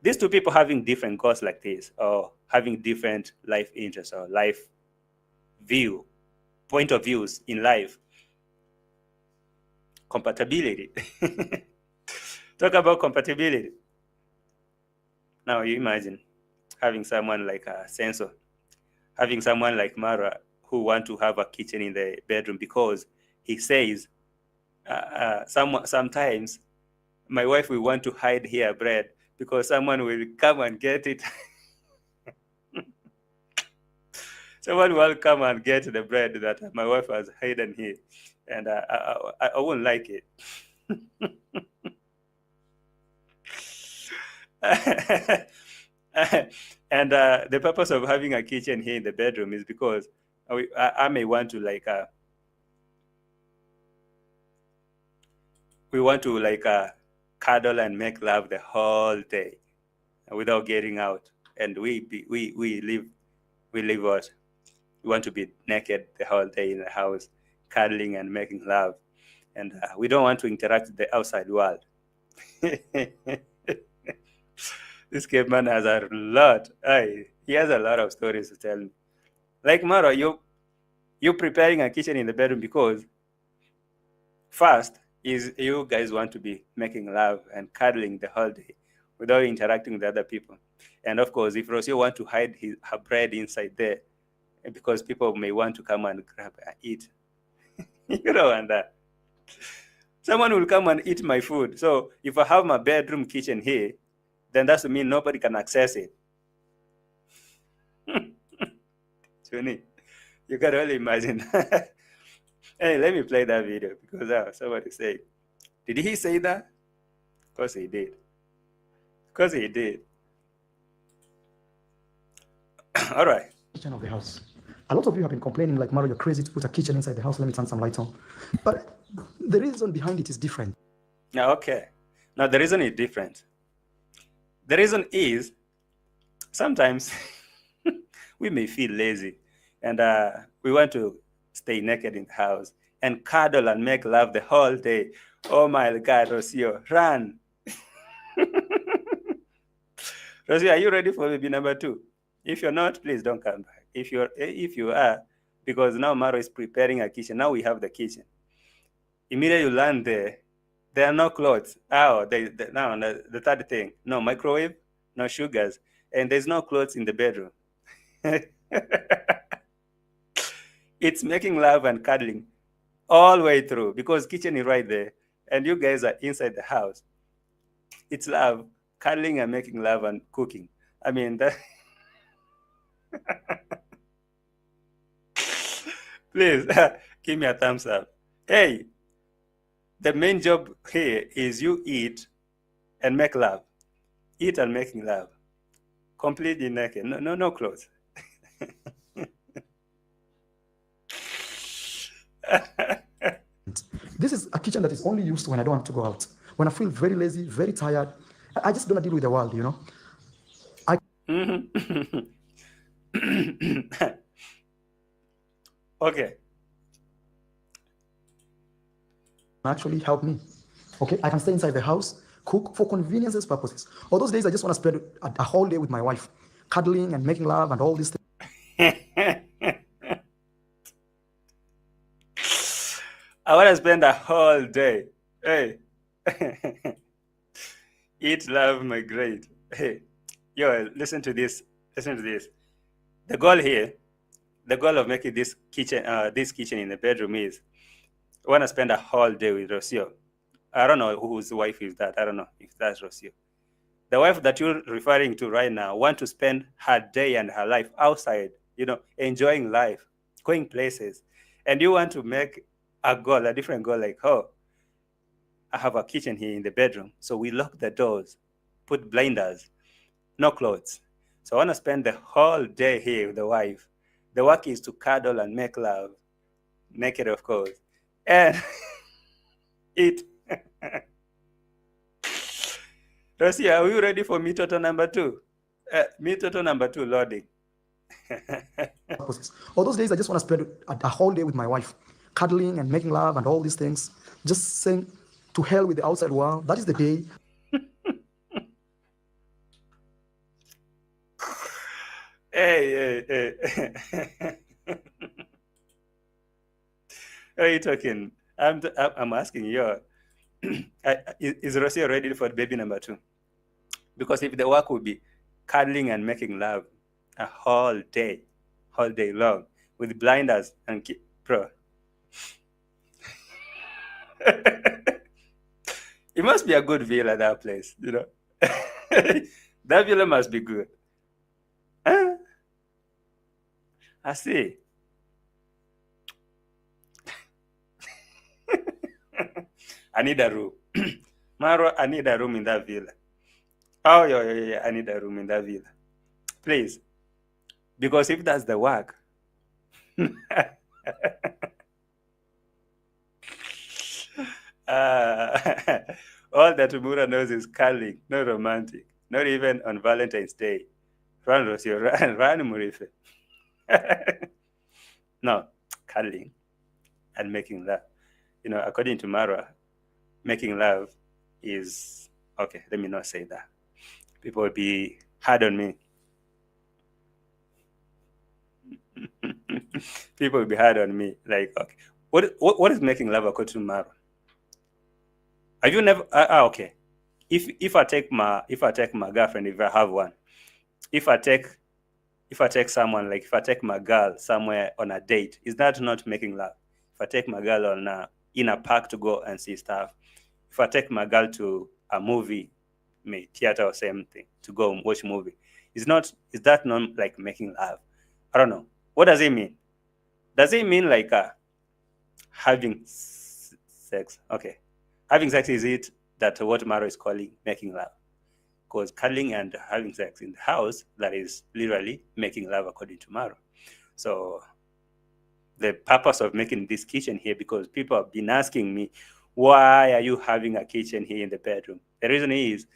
these two people having different goals like this, or having different life interests or life point of views in life. Compatibility. Talk about compatibility. Now you imagine having someone like Senso, having someone like MARWA who want to have a kitchen in the bedroom because he says sometimes my wife will want to hide here bread because someone will come and get it. Someone will come and get the bread that my wife has hidden here, and I won't like it. And the purpose of having a kitchen here in the bedroom is because I may want to we want to cuddle and make love the whole day without getting out, and we live what we want to be naked the whole day in the house, cuddling and making love, and we don't want to interact with the outside world. This caveman has a lot. He has a lot of stories to tell me. Like MARWA, you preparing a kitchen in the bedroom because first is you guys want to be making love and cuddling the whole day without interacting with other people. And of course, if Rocio want to hide her bread inside there because people may want to come and grab and eat, you don't want that. Someone will come and eat my food. So if I have my bedroom kitchen here, then that's to mean nobody can access it. Tuni, you can only imagine. Hey, let me play that video because somebody said, did he say that? Of course he did. Of course he did. All right. Kitchen of the house. A lot of you have been complaining like, MARWA, you're crazy to put a kitchen inside the house. Let me turn some light on. But the reason behind it is different. Now, okay. Now, the reason is different. The reason is sometimes we may feel lazy and we want to stay naked in the house and cuddle and make love the whole day. Oh my God, Rocio, run. Rocio, are you ready for baby number 2? If you're not, please don't come back. If you are, because now MARWA is preparing a kitchen. Now we have the kitchen. Immediately you land there are no clothes. Now the third thing, no microwave, no sugars, and there's no clothes in the bedroom. It's making love and cuddling all the way through because kitchen is right there and you guys are inside the house. It's love, cuddling and making love and cooking. I mean, that please give me a thumbs up. Hey, the main job here is you eat and make love. Eat and making love. Completely naked. No clothes. This is a kitchen that is only used when I don't want to go out. When I feel very lazy, very tired, I just don't deal with the world, you know. Okay. Actually help me. Okay, I can stay inside the house, cook for conveniences purposes. All those days I just want to spend a whole day with my wife, cuddling and making love and all these things. I want to spend a whole day. Hey. Eat, love, migrate. Hey. Yo, listen to this. Listen to this. The goal of making this kitchen in the bedroom is I want to spend a whole day with Rocio. I don't know whose wife is that. I don't know if that's Rocio. The wife that you're referring to right now want to spend her day and her life outside, enjoying life, going places. And you want to make a different goal, like, oh, I have a kitchen here in the bedroom. So we lock the doors, put blinders, no clothes. So I want to spend the whole day here with the wife. The work is to cuddle and make love, naked, of course, and eat. Rosie, are we ready for Mitoto number 2? Mitoto number 2 loading. All those days I just want to spend a whole day with my wife, cuddling and making love and all these things, just saying to hell with the outside world. That is the day. Hey. What are you talking? I'm asking you. Is Rosie ready for baby number 2? Because if the work would be cuddling and making love a whole day long with blinders and bro. It must be a good villa, that place, you know. That villa must be good. Huh? I see. I need a room. Marwa, I need a room in that villa. Oh, yeah, I need a room in that villa. Please. Because if that's the work, all that Umura knows is cuddling, not romantic, not even on Valentine's Day. Run, Rocio, run, Murife. No, cuddling and making love. You know, according to Marwa, making love is, okay, let me not say that. People will be hard on me. People will be hard on me. Like, okay, what is making love according to Marwa? Have you never? Okay. If I take my girlfriend, if I have one, if I take someone, like if I take my girl somewhere on a date, is that not making love? If I take my girl in a park to go and see stuff, if I take my girl to a movie, theater or same thing, to go and watch a movie, is that not like making love? I don't know. What does it mean? Does it mean like having sex? Okay. Having sex, is it that what Maro is calling making love? Because cuddling and having sex in the house, that is literally making love according to Maro. So the purpose of making this kitchen here, because people have been asking me, why are you having a kitchen here in the bedroom? The reason is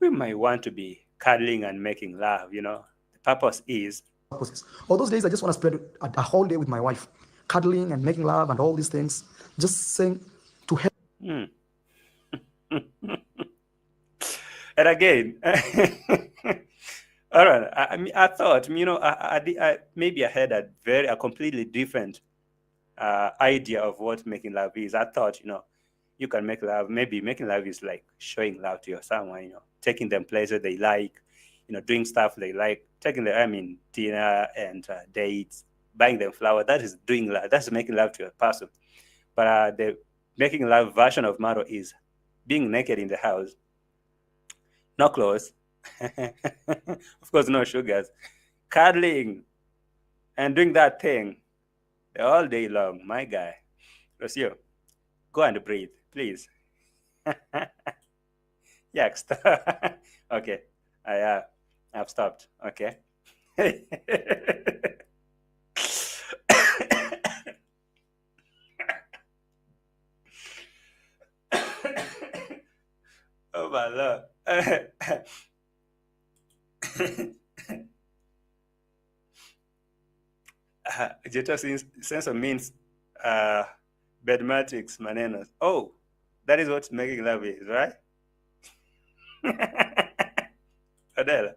we might want to be cuddling and making love, you know. The purpose is... All those days I just want to spend a whole day with my wife, cuddling and making love and all these things, just saying to hell. And again, all right. I thought, you know, I maybe I had a completely different idea of what making love is. I thought, you know, you can make love. Maybe making love is like showing love to your someone, you know, taking them places they like, you know, doing stuff they like, taking them, dinner and dates, buying them flowers. That is doing love. That's making love to a person. But the making love version of Maro is being naked in the house. No clothes, of course, no sugars, cuddling and doing that thing all day long. My guy, Rocio, go and breathe, please. Yeah, stop. Okay, I've stopped. Okay. Oh my Lord. Jeto sensor means bedmatics manenos. Oh, that is what making love is, right? Adela.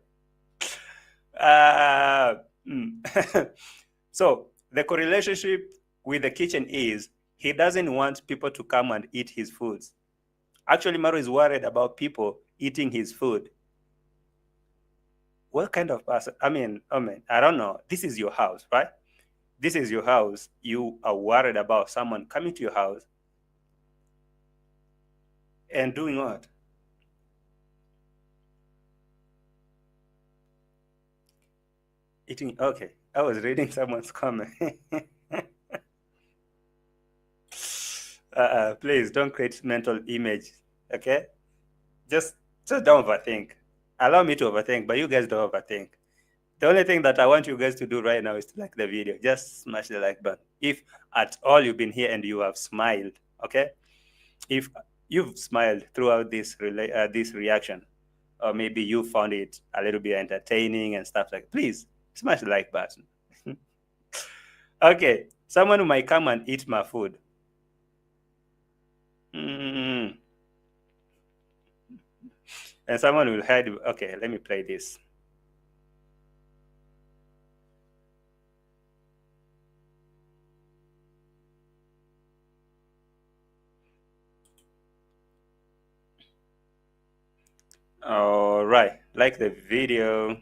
So the correlationship with the kitchen is he doesn't want people to come and eat his foods. Actually, Maro is worried about people eating his food. What kind of person? I mean, I don't know. This is your house, right? This is your house. You are worried about someone coming to your house and doing what? Eating. Okay, I was reading someone's comment. Please don't create mental image. Okay, just don't overthink. Allow me to overthink, but you guys don't overthink. The only thing that I want you guys to do right now is to like the video. Just smash the like button. If at all you've been here and you have smiled, okay? If you've smiled throughout this reaction, or maybe you found it a little bit entertaining and stuff like that, please smash the like button. Okay, someone who might come and eat my food. And someone will hide. Okay, let me play this. All right, like the video.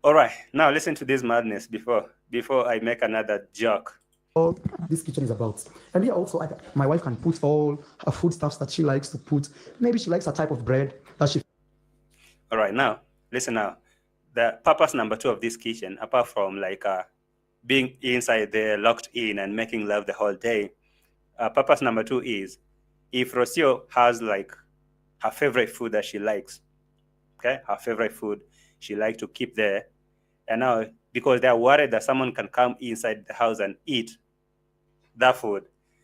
All right, now listen to this madness before I make another joke. All this kitchen is about. And here also, my wife can put all her foodstuffs that she likes to put. Maybe she likes a type of bread that she. All right, now listen now. The purpose number 2 of this kitchen, apart from like being inside there, locked in and making love the whole day, purpose number 2 is if ROCIO has like her favorite food that she likes, okay, her favorite food she likes to keep there, and now because they're worried that someone can come inside the house and eat that food,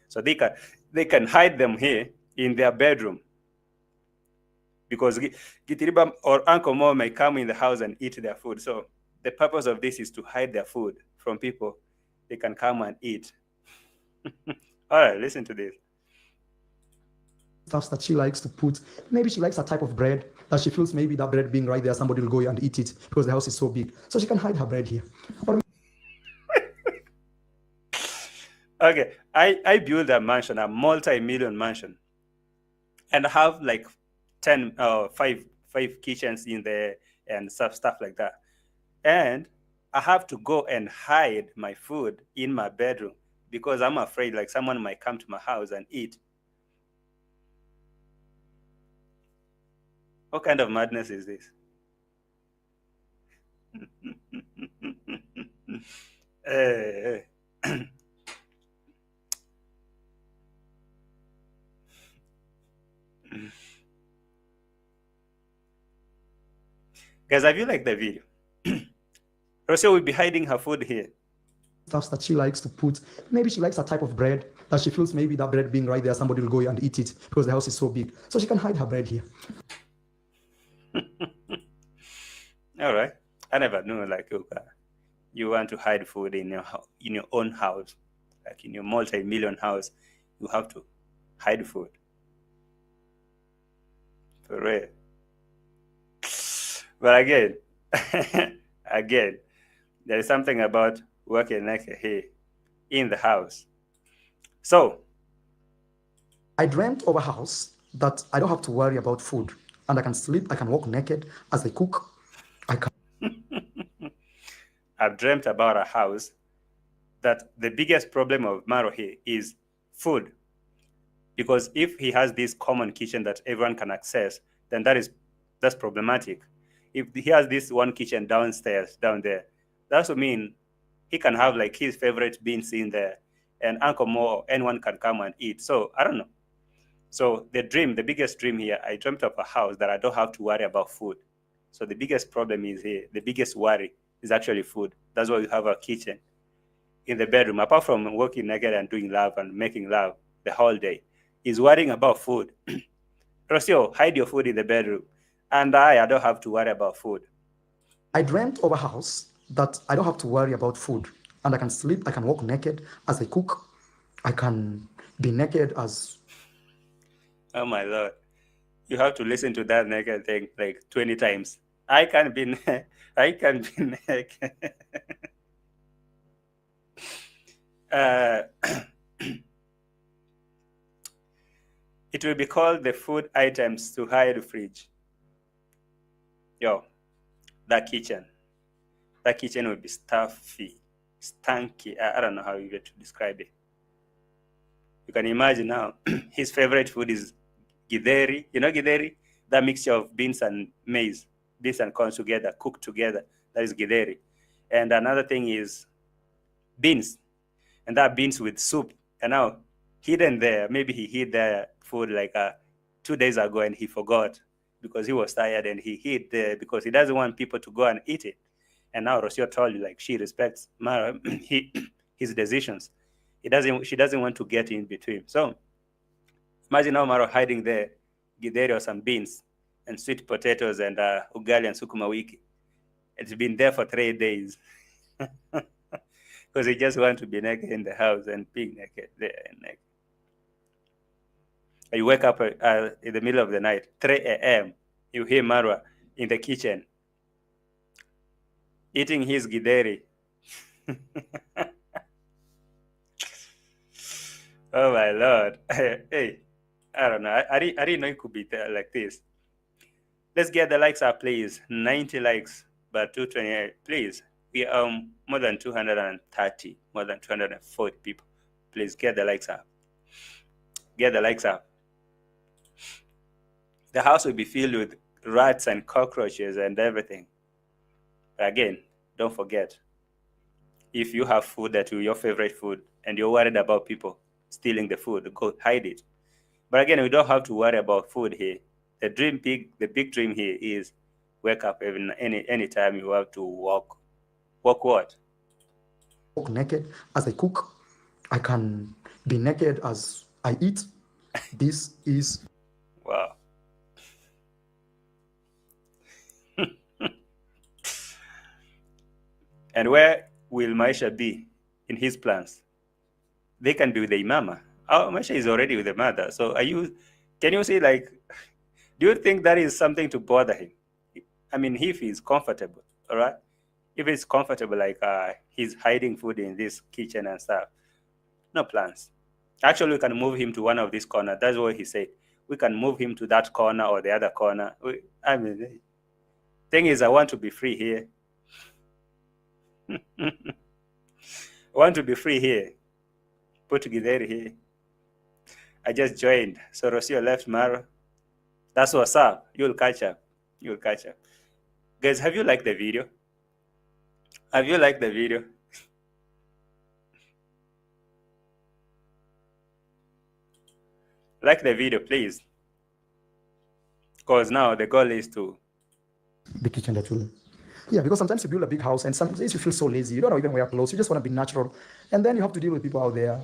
so they can hide them here in their bedroom, because Gitiriba or Uncle Mo may come in the house and eat their food. So the purpose of this is to hide their food from people. They can come and eat. All right, listen to this. Stuff that she likes to put. Maybe she likes a type of bread that she feels maybe that bread being right there, somebody will go and eat it because the house is so big. So she can hide her bread here. Okay, I built a mansion, a multi-million mansion, and I have like 5 kitchens in there and stuff like that. And I have to go and hide my food in my bedroom because I'm afraid like someone might come to my house and eat. What kind of madness is this? Guys, have you liked the video? ROCIO will be hiding her food here. Stuff that she likes to put. Maybe she likes a type of bread that she feels maybe that bread being right there, somebody will go and eat it because the house is so big. So she can hide her bread here. All right. I never knew like you want to hide food in your own house, like in your multi-million house, you have to hide food. For real. But again, there is something about working naked here in the house. So I dreamt of a house that I don't have to worry about food, and I can sleep, I can walk naked as I cook. I've dreamt about a house that the biggest problem of Maro here is food. Because if he has this common kitchen that everyone can access, then that's problematic. If he has this one kitchen down there, that would mean he can have like his favorite beans in there, and Uncle Mo or anyone can come and eat. So I don't know. So the biggest dream here, I dreamt of a house that I don't have to worry about food. So the biggest problem is here, the biggest worry is actually food. That's why we have a kitchen in the bedroom. Apart from working naked and doing love and making love the whole day, is worrying about food. ROCIO, hide your food in the bedroom. And I don't have to worry about food. I dreamt of a house that I don't have to worry about food, and I can sleep, I can walk naked as I cook. I can be naked as... Oh my Lord. You have to listen to that naked thing like 20 times. I can be naked. It will be called the food items to hide fridge. Yo, that kitchen will be stuffy, stanky. I don't know how you get to describe it. You can imagine now, his favorite food is githeri. You know githeri? That mixture of beans and maize, beans and corn together, cooked together. That is githeri. And another thing is beans. And that beans with soup. And now hidden there. Maybe he hid the food like 2 days ago and he forgot because he was tired, and he hid there because he doesn't want people to go and eat it. And now Rocio told you like she respects Mara, his decisions. She doesn't want to get in between. So imagine now Mara hiding there, githeri or some beans and sweet potatoes and ugali and sukuma wiki. It's been there for 3 days because he just wants to be naked in the house and being naked there and naked. You wake up in the middle of the night, 3 a.m., you hear Marwa in the kitchen eating his githeri. Oh my Lord. Hey, I don't know. I didn't know it could be like this. Let's get the likes up, please. 90 likes, but 228. Please, we are more than 230, more than 240 people. Please get the likes up. Get the likes up. The house will be filled with rats and cockroaches and everything. But again, don't forget, if you have food that is your favorite food and you're worried about people stealing the food, go hide it. But again, we don't have to worry about food here. The big dream here is wake up any time you have to walk. Walk what? Walk naked as I cook. I can be naked as I eat. This is... Wow. And where will Maisha be in his plans? They can be with the imama. Oh, Maisha is already with the mother. So can you see, like, do you think that is something to bother him? I mean, if he's comfortable, all right? If he's comfortable, like he's hiding food in this kitchen and stuff, no plans. Actually, we can move him to one of these corners. That's what he said. We can move him to that corner or the other corner. I mean, thing is, I want to be free here. I want to be free here. Put githeri here. I just joined. So Rocio left Mara. That's what's up. You'll catch up. You'll catch up. Guys, have you liked the video? Have you liked the video? Like the video, please. Because now the goal is to... the kitchen that will... Yeah, because sometimes you build a big house and some days you feel so lazy. You don't even wear clothes. You just want to be natural. And then you have to deal with people out there.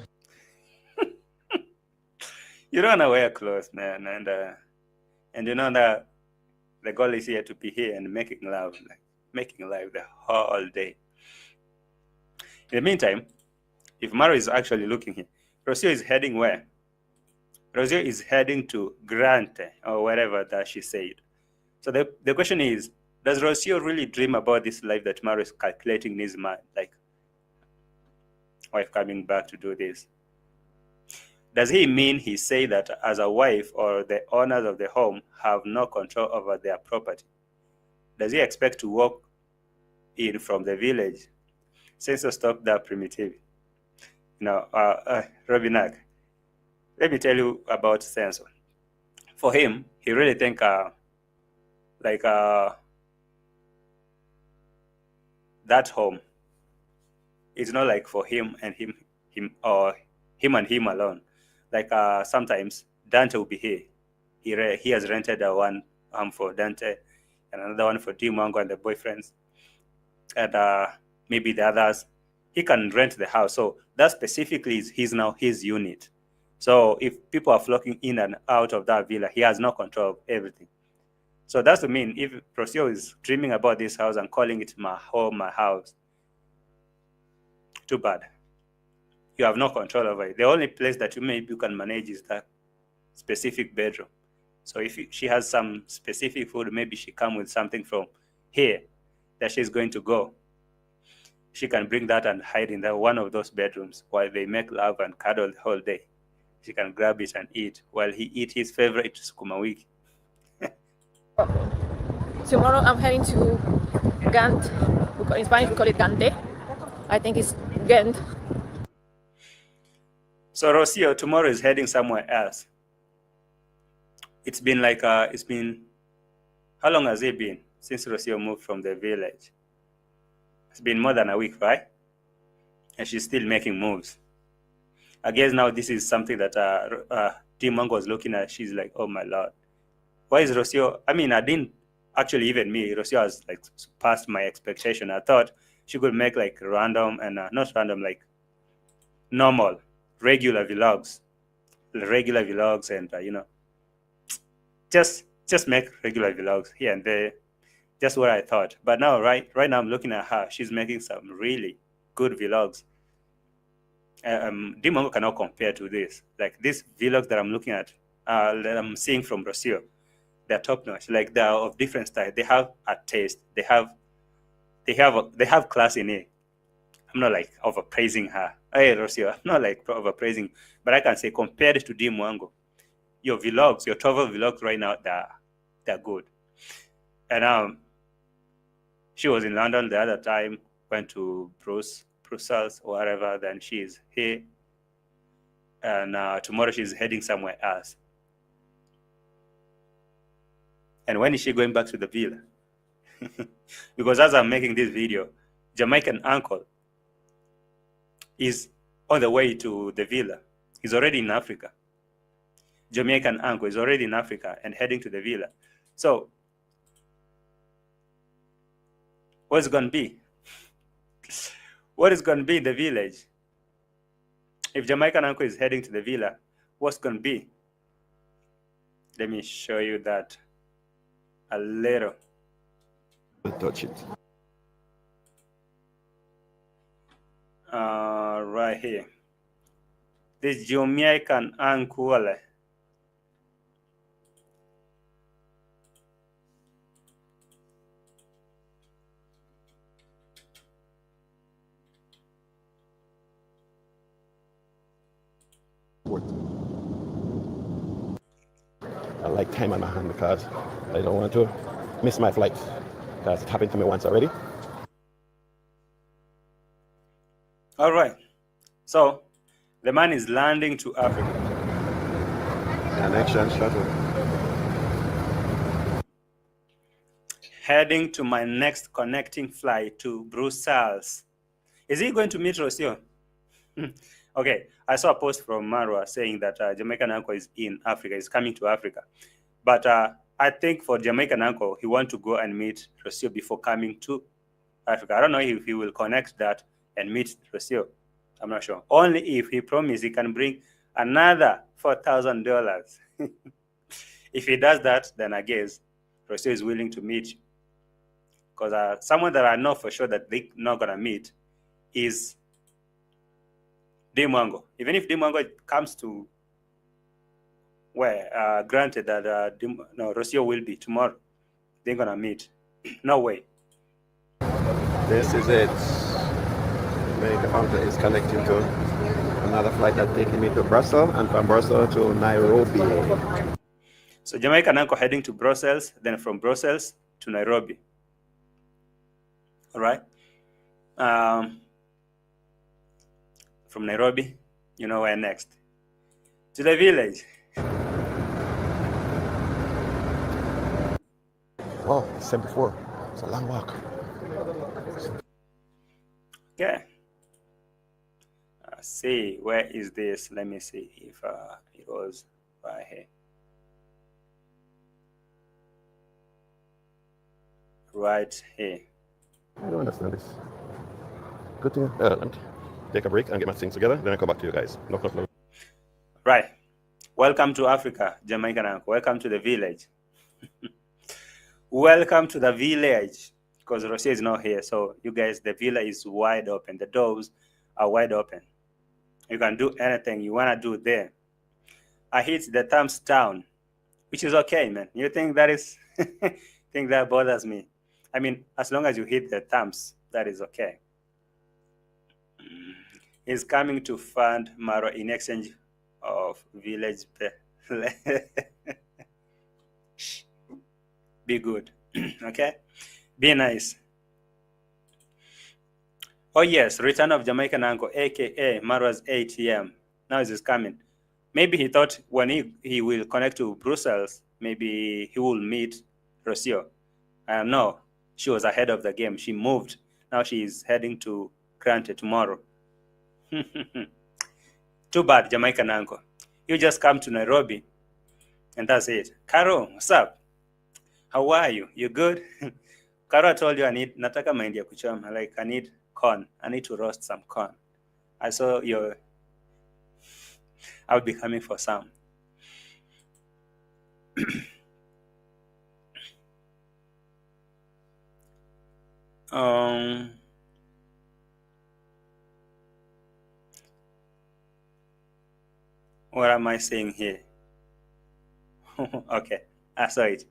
You don't want to wear clothes, man. And you know that the goal is here to be here and making love the whole day. In the meantime, if Maro is actually looking here, Rocio is heading where? Rocio is heading to Grante or wherever that she said. So the question is, does Rocio really dream about this life that Maro is calculating in his mind? Like, wife coming back to do this. Does he mean he say that as a wife or the owners of the home have no control over their property? Does he expect to walk in from the village? Since to stop that primitive. You know, Robinak, let me tell you about Senso. For him, he really think that home is not like for him and him alone. Like sometimes Dante will be here. He has rented one for Dante and another one for Dimongo and the boyfriends, and maybe the others. He can rent the house. So that specifically is now his unit. So if people are flocking in and out of that villa, he has no control of everything. So that's to mean if Rocio is dreaming about this house and calling it my home, my house, too bad. You have no control over it. The only place that you can manage is that specific bedroom. So if she has some specific food, maybe she come with something from here that she's going to go. She can bring that and hide in one of those bedrooms while they make love and cuddle the whole day. She can grab it and eat while he eat his favorite sukuma wiki. Tomorrow I'm heading to Ghent. In Spanish we call it Gante. I think it's Ghent. So Rocio tomorrow is heading somewhere else. It's been how long has it been since Rocio moved from the village? It's been more than a week, right? And she's still making moves. I guess now this is something that Team Mongo was looking at. She's like, oh my lord, why is Rocio? I mean, I didn't actually, even me, Rocio has like surpassed my expectation. I thought she could make like random and not random, like normal, regular vlogs, and you know, just make regular vlogs here and there. Just what I thought. But now, right now, I'm looking at her. She's making some really good vlogs. Dimongo cannot compare to this. Like these vlogs that I'm looking at, that I'm seeing from Rocio, they're top notch. Like they're of different styles. They have a taste. They have class in it. I'm not like overpraising her. Hey, Rocio, I'm not like overpraising, but I can say compared to Dimongo, your vlogs, your travel vlogs right now, they're good. And she was in London the other time, went to Brussels or wherever, then she's here. And tomorrow she's heading somewhere else. And when is she going back to the villa? Because as I'm making this video, Jamaican uncle is on the way to the villa. He's already in Africa. Jamaican uncle is already in Africa and heading to the villa. So what's going to be? What is going to be in the village? If Jamaican uncle is heading to the villa, what's going to be? Let me show you that a little. Touch it. Right here. This Jamaican uncle. I like time on my hand because I don't want to miss my flight because it happened to me once already. All right. So the man is landing to Africa. Connection shuttle. Heading to my next connecting flight to Brussels. Is he going to meet Rocio? Okay, I saw a post from MARWA saying that Jamaican uncle is in Africa, is coming to Africa. But I think for Jamaican uncle, he wants to go and meet Rocio before coming to Africa. I don't know if he will connect that and meet Rocio. I'm not sure. Only if he promises he can bring another $4,000. If he does that, then I guess Rocio is willing to meet you. Because someone that I know for sure that they're not going to meet is Dimongo. Even if Dimongo comes to where, granted that Rocio will be tomorrow, they're going to meet. No way. This is it. Jamaican uncle is connecting to another flight that's taking me to Brussels and from Brussels to Nairobi. So Jamaican uncle heading to Brussels, then from Brussels to Nairobi. All right. From Nairobi, you know where next? To the village. Wow, 74. It's a long walk. Okay. See, where is this? Let me see if it was right here. Right here. I don't understand this. Good thing. Take a break and get my things together. Then I come back to you guys. No. Right. Welcome to Africa, Jamaican uncle. Welcome to the village. Welcome to the village. Because Rocio is not here. So you guys, the villa is wide open. The doors are wide open. You can do anything you want to do there. I hit the thumbs down, which is okay, man. You think that is think that bothers me? I mean, as long as you hit the thumbs, that is okay. He's coming to fund MARWA in exchange of village. Be good, okay? Be nice. Oh yes, return of Jamaican uncle, aka MARWA's ATM. Now is coming. Maybe he thought when he will connect to Brussels, maybe he will meet Rocio. No, she was ahead of the game. She moved. Now she is heading to Grante tomorrow. Too bad, Jamaican uncle. You just come to Nairobi, and that's it. Caro, what's up? How are you? You good? Caro told you I need nataka mahindi ya kuchoma. Like I need corn. I need to roast some corn. I saw your. I'll be coming for some. What am I saying here? Okay, I saw it.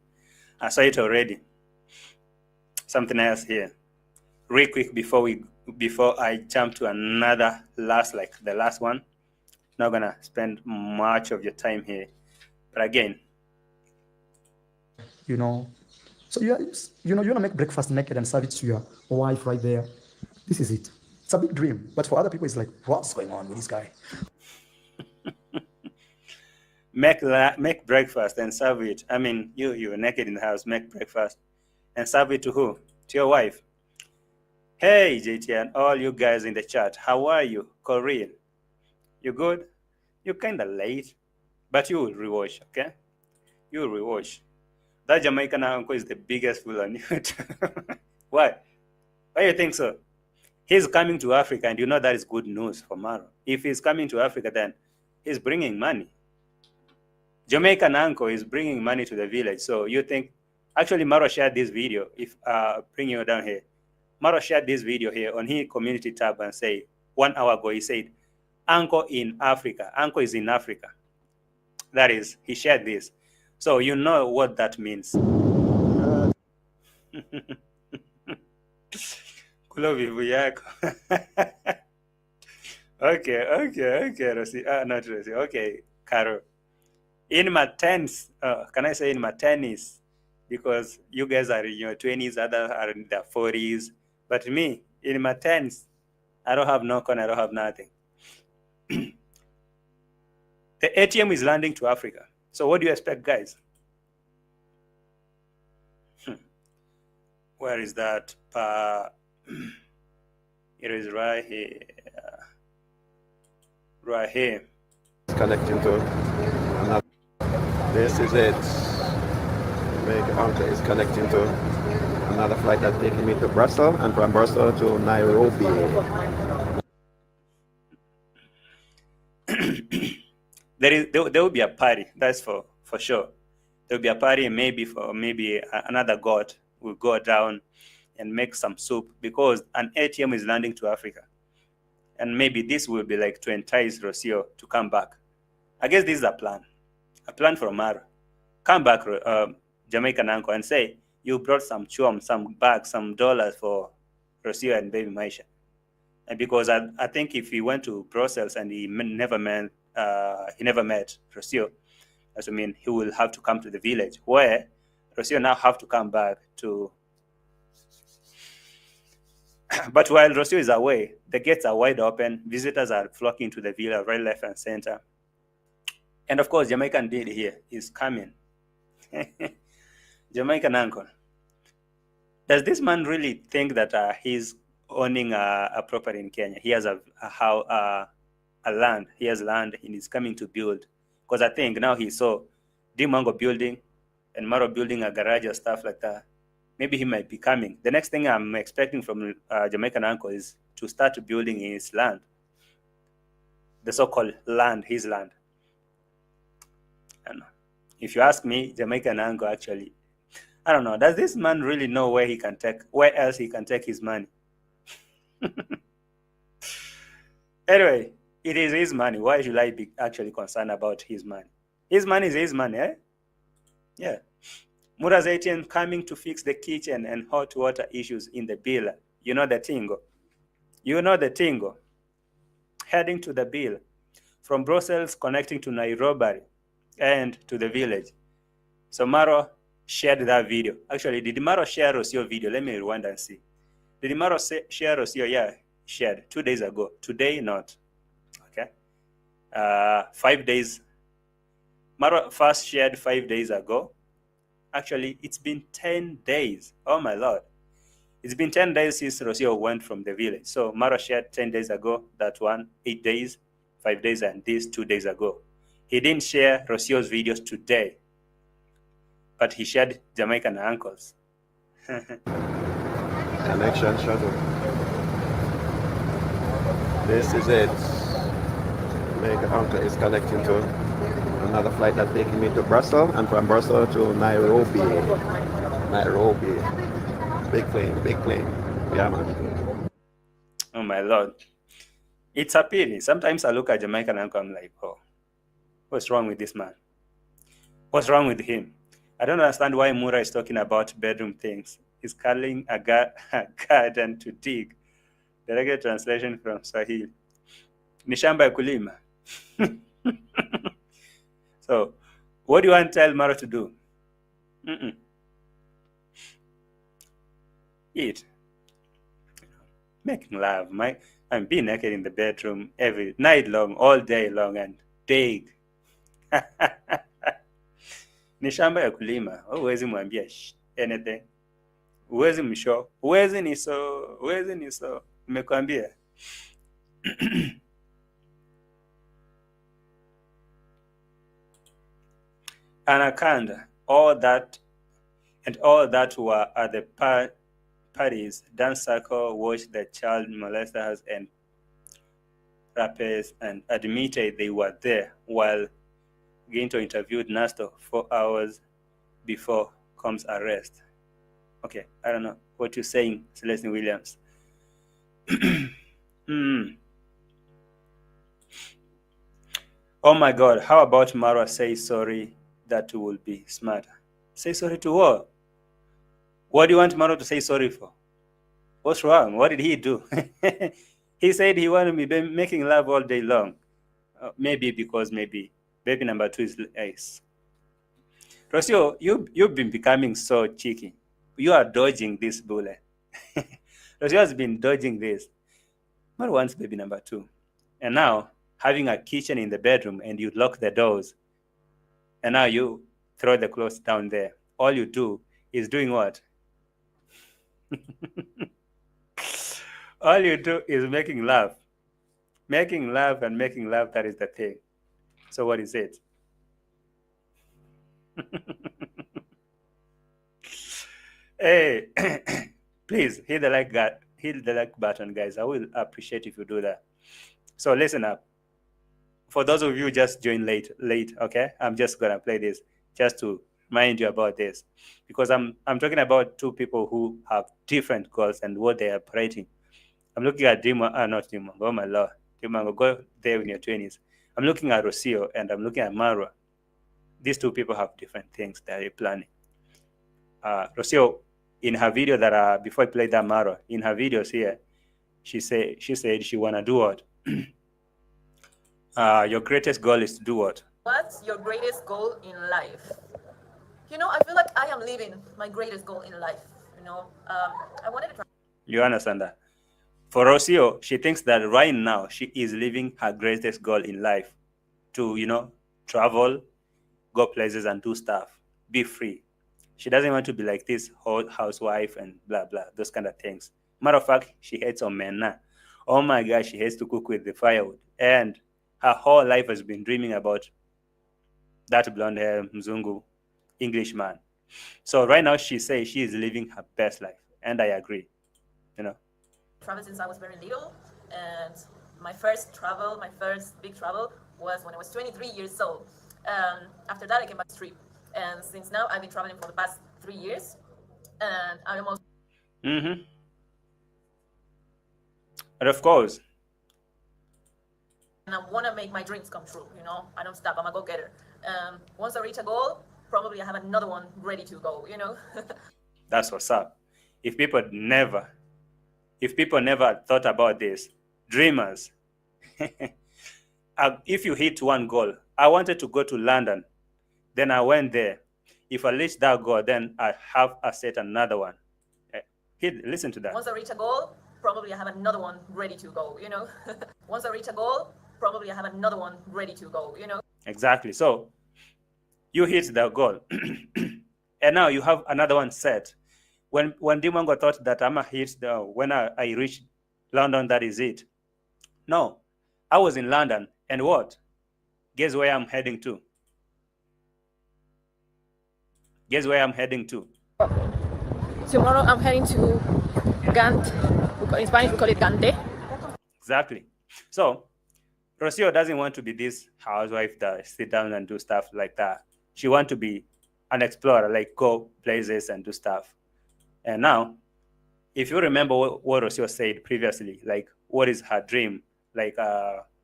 I saw it already. Something else here. Real quick before I jump to another the last one. Not gonna spend much of your time here. But again. So you wanna make breakfast naked and serve it to your wife right there. This is it. It's a big dream. But for other people, it's like, what's going on with this guy? Make breakfast and serve it. I mean, you're naked in the house, make breakfast and serve it to who? To your wife. Hey, JT, and all you guys in the chat, how are you? Korean, you good? You're kind of late, but you will rewatch, okay? You will rewatch. That Jamaican uncle is the biggest fool on YouTube. Why? Why do you think so? He's coming to Africa, and you know that is good news for Maro. If he's coming to Africa, then he's bringing money. Jamaican uncle is bringing money to the village. So you think, actually Maro shared this video, if bring you down here. Maro shared this video here on his community tab and say, 1 hour ago, he said, uncle in Africa, uncle is in Africa. That is, he shared this. So you know what that means. Okay, Rosie. Not Rosie. Okay, Caro. In my tens, can I say in my tennis? Because you guys are in your 20s, others are in their 40s. But me, in my tens, I don't have no con, I don't have nothing. The ATM is landing to Africa. So what do you expect, guys? Where is that? It is right here. Right here. It's connecting to another. This is it. Jamaican uncle is connecting to another flight that's taking me to Brussels, and from Brussels to Nairobi. There will be a party. That's for sure. There will be a party, and maybe another god will go down and make some soup, because an ATM is landing to Africa, and maybe this will be like to entice ROCIO to come back. I guess this is a plan for Mara. Come back, Jamaican uncle, and say you brought some chum, some bags, some dollars for ROCIO and baby Maisha. And because I think if he went to Brussels and he never met ROCIO, that means he will have to come to the village, where ROCIO now have to come back to. But while ROCIO is away, the gates are wide open. Visitors are flocking to the villa, right, left, and center. And of course, Jamaican Didi here is coming. Jamaican uncle. Does this man really think that he's owning a property in Kenya? He has a land. He has land and he's coming to build. Because I think now he saw Dimango building and Maro building a garage or stuff like that. Maybe he might be coming. The next thing I'm expecting from Jamaican uncle is to start building in his land. The so-called land, his land. I don't know. If you ask me, Jamaican uncle, actually, I don't know. Does this man really know where else he can take his money? Anyway, it is his money. Why should I be actually concerned about his money? His money is his money, eh? Yeah. Mura's ATM coming to fix the kitchen and hot water issues in the bill. You know the tingo. Heading to the bill. From Brussels, connecting to Nairobi and to the village. So Maro shared that video. Actually, did Maro share ROCIO video? Let me rewind and see. Did Maro share ROCIO? Yeah, shared 2 days ago. Today, not. Okay. 5 days. Maro first shared 5 days ago. Actually, it's been 10 days. Oh, my Lord. It's been 10 days since ROCIO went from the village. So Maro shared 10 days ago, that one, 8 days. 5 days and this 2 days ago. He didn't share ROCIO's videos today, but he shared Jamaican uncles. Connection shuttle. This is it. Jamaican uncle is connecting to another flight that's taking me to Brussels, and from Brussels to Nairobi. Nairobi. Big plane. Yeah, man. Oh my Lord. It's appealing. Sometimes I look at Jamaican uncle, I'm like, oh, what's wrong with this man? What's wrong with him? I don't understand why Mura is talking about bedroom things. He's calling a garden to dig. Direct translation from Swahili. Ni shamba ya kulima. So, what do you want to tell Mara to do? Eat. Making love. I'm being naked in the bedroom every night long, all day long, and dig. Ni shamba ya kulima. Huwezi mwambia anything. Huwezi msho. Huwezi niso. Nimekwambia. Anaconda, all that were at the parties, dance circle, watched the child molesters and rappers and admitted they were there, while Ginto interviewed Nasto 4 hours before Combs' arrest. Okay, I don't know what you're saying, Celestine Williams. Oh my God, how about Marwa say sorry? That will be smarter. Say sorry to what? What do you want Marwa to say sorry for? What's wrong? What did he do? He said he wanted me making love all day long. Maybe because baby number 2 is ace. Rocio, you've been becoming so cheeky. You are dodging this bullet. Rocio has been dodging this. Marwa wants baby number 2. And now, having a kitchen in the bedroom and you lock the doors, and now you throw the clothes down there. All you do is doing what? All you do is making love. Making love, that is the thing. So what is it? Hey, please hit the like button, guys. I will appreciate if you do that. So listen up. For those of you just joined late, okay? I'm just gonna play this just to remind you about this, because I'm talking about 2 people who have different goals and what they are operating. I'm looking at not Dima. Oh my Lord, Dima, go there in your 20s. I'm looking at ROCIO and I'm looking at Marwa. These 2 people have different things that they're planning. ROCIO, in her video that before I played that Marwa, in her videos here, she said she wanna do what? Your greatest goal is to do what? What's your greatest goal in life? I feel like I am living my greatest goal in life. I wanted to try. You understand that? For ROCIO, she thinks that right now she is living her greatest goal in life to, travel, go places and do stuff, be free. She doesn't want to be like this whole housewife and blah, blah, those kind of things. Matter of fact, she hates omena. Oh my God, she hates to cook with the firewood. And her whole life has been dreaming about that blonde hair Mzungu Englishman. So right now she says she is living her best life. And I agree. Travel since I was very little. And my first big travel was when I was 23 years old. After that, I came back to trip. And since now, I've been traveling for the past 3 years. And I'm almost... And of course. And I want to make my dreams come true, I don't stop. I'm a go-getter. Once I reach a goal, probably I have another one ready to go, That's what's up. If people never thought about this, dreamers, if you hit one goal, I wanted to go to London, then I went there. If I reach that goal, then I have set another one. Listen to that. Once I reach a goal, probably I have another one ready to go, Once I reach a goal, probably I have another one ready to go, Exactly. So you hit the goal and now you have another one set. When Dimongo thought that I'm gonna hit when I reach London, that is it. No, I was in London And what? Guess where I'm heading to? Guess where I'm heading to? Tomorrow I'm heading to Gant. In Spanish we call it Gante. Exactly. So Rocio doesn't want to be this housewife that sit down and do stuff like that. She wants to be an explorer, like go places and do stuff. And now, if you remember what Rocio said previously, like what is her dream, like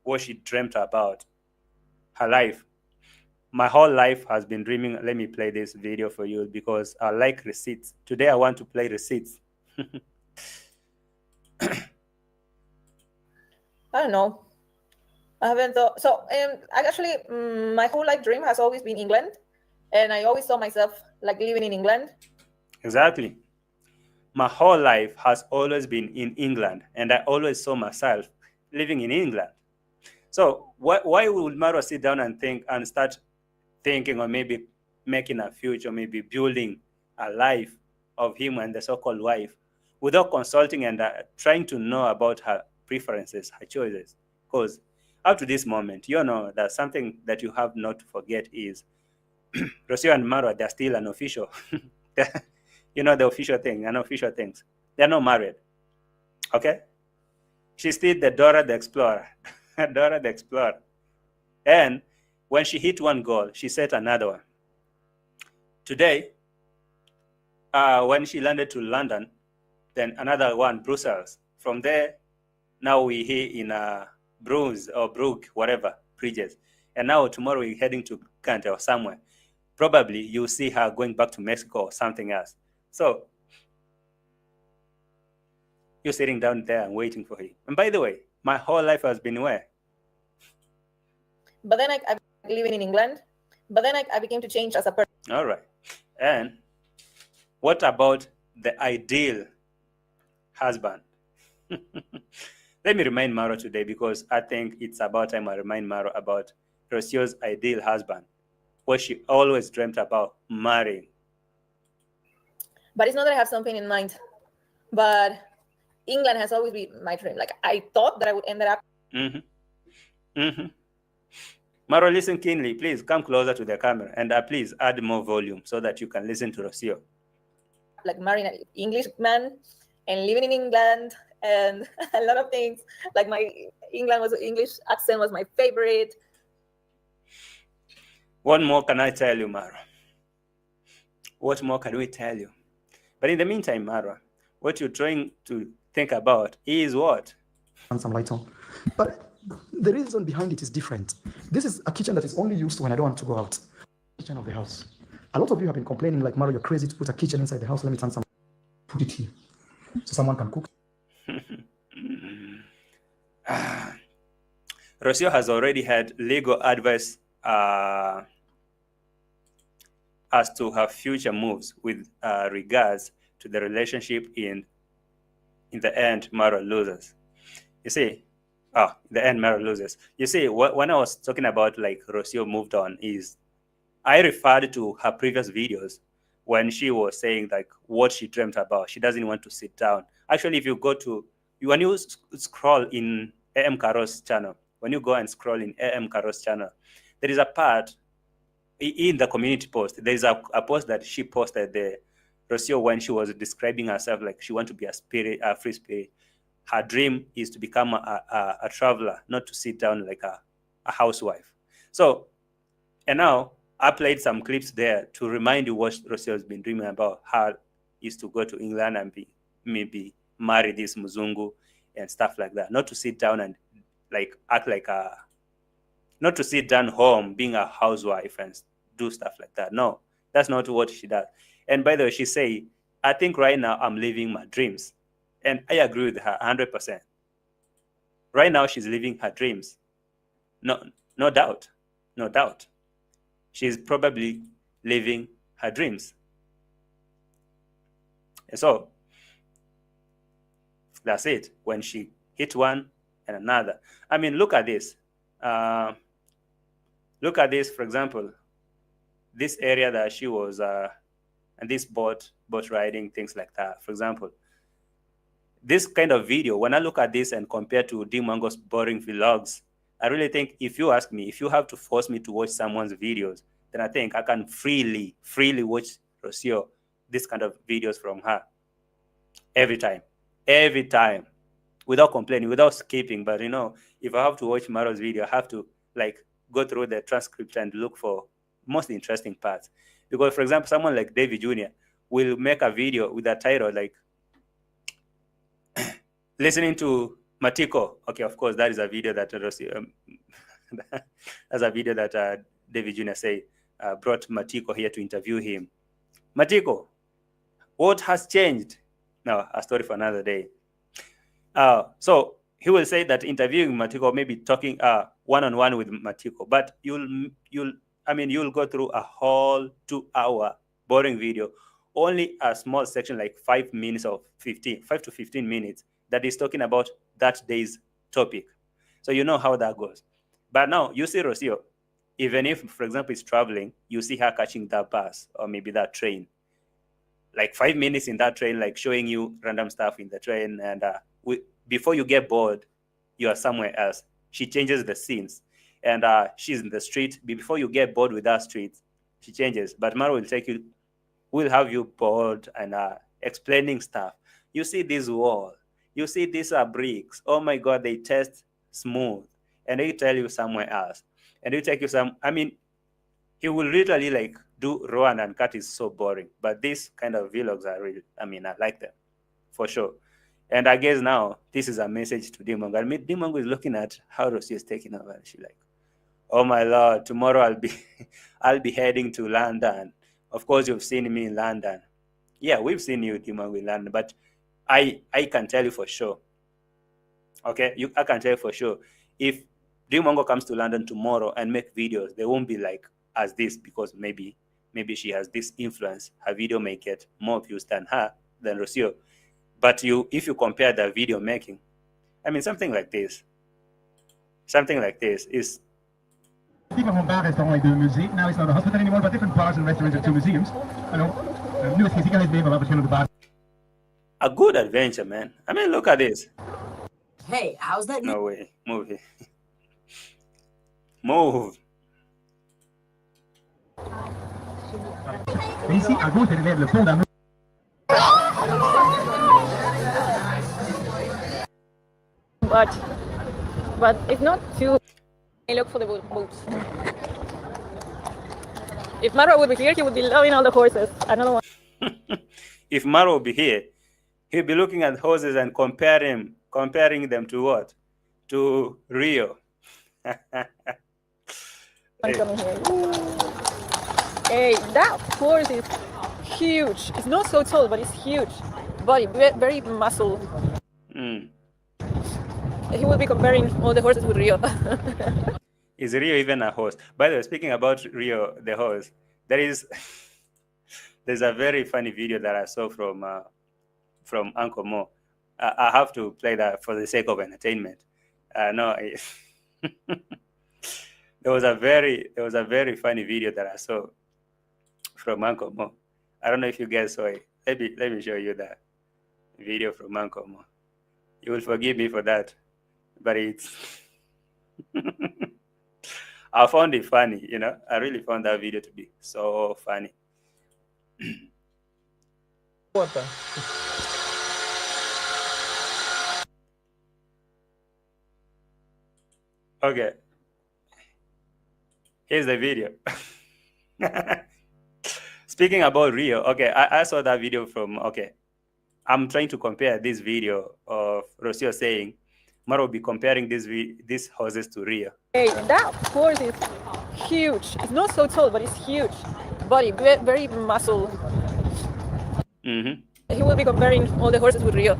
what she dreamt about, her life. My whole life has been dreaming. Let me play this video for you because I like receipts. Today I want to play receipts. I don't know. I haven't thought. So, actually, my whole life dream has always been England, and I always saw myself like living in England. Exactly. My whole life has always been in England, and I always saw myself living in England. So why would Marwa sit down and think and start thinking or maybe making a future, maybe building a life of him and the so-called wife without consulting and trying to know about her preferences, her choices? Because up to this moment, you know that something that you have not to forget is Rocio and Marwa, they're still unofficial. You know, the official thing, unofficial things. They're not married. Okay? She's still the Dora the Explorer. Dora the Explorer. And when she hit one goal, she set another one. Today, when she landed to London, then another one, Brussels. From there, now we're here in Bruges or Brugge, whatever, bridges. And now tomorrow we're heading to Kante or somewhere. Probably you'll see her going back to Mexico or something else. So you're sitting down there and waiting for him. And by the way, my whole life has been where? But then I living in England. But then I became to change as a person. All right. And what about the ideal husband? Let me remind Maro today because I think it's about time I remind Maro about Rocio's ideal husband, what she always dreamt about marrying. But it's not that I have something in mind. But England has always been my dream. Like I thought that I would end up. Maro, listen keenly. Please come closer to the camera and please add more volume so that you can listen to Rocio. Like marrying an English man and living in England and a lot of things. Like my English accent was my favorite. What more can I tell you, Maro? What more can we tell you? But in the meantime, Mara, what you're trying to think about is what? And some lights on. But the reason behind it is different. This is a kitchen that is only used when I don't want to go out. Kitchen of the house. A lot of you have been complaining like, Maro, you're crazy to put a kitchen inside the house. Let me turn some, put it here so someone can cook. Rocio has already had legal advice as to her future moves with regards to the relationship. In the end, Mara loses. You see, in the end, Mara loses. You see, when I was talking about like Rocio moved on, is I referred to her previous videos when she was saying like what she dreamt about. She doesn't want to sit down. Actually, if you go to, when you scroll in AM Caro's channel, when you go and scroll in AM Caro's channel, there is a part in the community post. There is a post that she posted there, Rocio, when she was describing herself like she wants to be a spirit, a free spirit. Her dream is to become a traveler, not to sit down like a housewife. So, and now I played some clips there to remind you what Rocio has been dreaming about. Her is to go to England and maybe marry this Muzungu and stuff like that. Not to sit down and like act like not to sit down home being a housewife and do stuff like that. No, that's not what she does. And by the way, she say, I think right now I'm living my dreams. And I agree with her 100%. Right now she's living her dreams. No doubt. No doubt. She's probably living her dreams. And so that's it. When she hit one and another. I mean, look at this. Look at this, for example, this area that she was, and this boat riding, things like that. For example, this kind of video, when I look at this and compare to Dimango's boring vlogs, I really think if you ask me, if you have to force me to watch someone's videos, then I think I can freely watch ROCIO, this kind of videos from her every time, without complaining, without skipping. But if I have to watch MARWA's video, I have to like go through the transcript and look for most interesting parts. Because, for example, someone like David Jr. will make a video with a title like listening to Matiko. Okay, of course, that is a video that that's a video that David Jr. say brought Matiko here to interview him. Matiko, what has changed? No, a story for another day. So he will say that interviewing Matiko, maybe talking one-on-one with Matiko, but you'll go through a whole 2-hour boring video, only a small section like 5 to 15 minutes that is talking about that day's topic. So you know how that goes. But now you see ROCIO, even if, for example, it's traveling, you see her catching that bus or maybe that train. Like 5 minutes in that train, like showing you random stuff in the train. And before you get bored, you are somewhere else. She changes the scenes. And she's in the street. Before you get bored with that street, she changes. But MARWA will have you bored and explaining stuff. You see this wall. You see these are bricks. Oh my God, they test smooth. And they tell you somewhere else. And they take you he will literally like do Rowan and Cut is so boring. But these kind of vlogs are really, I like them for sure. And I guess now this is a message to Dimongo. Dimongo is looking at how ROCIO is taking over. And she's like, oh my Lord, tomorrow I'll be heading to London. Of course, you've seen me in London. Yeah, we've seen you, Dimongo, in London. But I can tell you for sure. Okay, I can tell you for sure. If Dimongo comes to London tomorrow and make videos, they won't be like as this, because maybe she has this influence. Her video may get more views than ROCIO. But if you compare the video making, something like this is. People from Bar is only doing music. Now it's not a hospital anymore, but different bars and restaurants are 2 museums. Nu is ik even wat verschillende bars. A good adventure, man. Look at this. Hey, how's that? No way. Move here. Move. Ici, à gauche, elle élève le pont d'amour. But it's not too. I look for the boobs. If MARWA would be here, he would be loving all the horses. Another one. If MARWA would be here, he'll be looking at horses and comparing them to what? To Rio. Hey, that horse is huge. It's not so tall, but it's huge. Body, very muscle. He will be comparing all the horses with Rio. Is Rio even a horse? By the way, speaking about Rio, the horse, there's a very funny video that I saw from Uncle Mo. I have to play that for the sake of entertainment. There was a very funny video that I saw from Uncle Mo. I don't know if you guys saw it. Let me show you that video from Uncle Mo. You will forgive me for that, but it's I found it funny, I really found that video to be so funny. Okay. Here's the video. Speaking about Rio, okay, I saw that video I'm trying to compare this video of ROCIO saying MARWA will be comparing these horses to Rio. Hey, that horse is huge. It's not so tall, but it's huge. Body, very muscle. He will be comparing all the horses with Rio.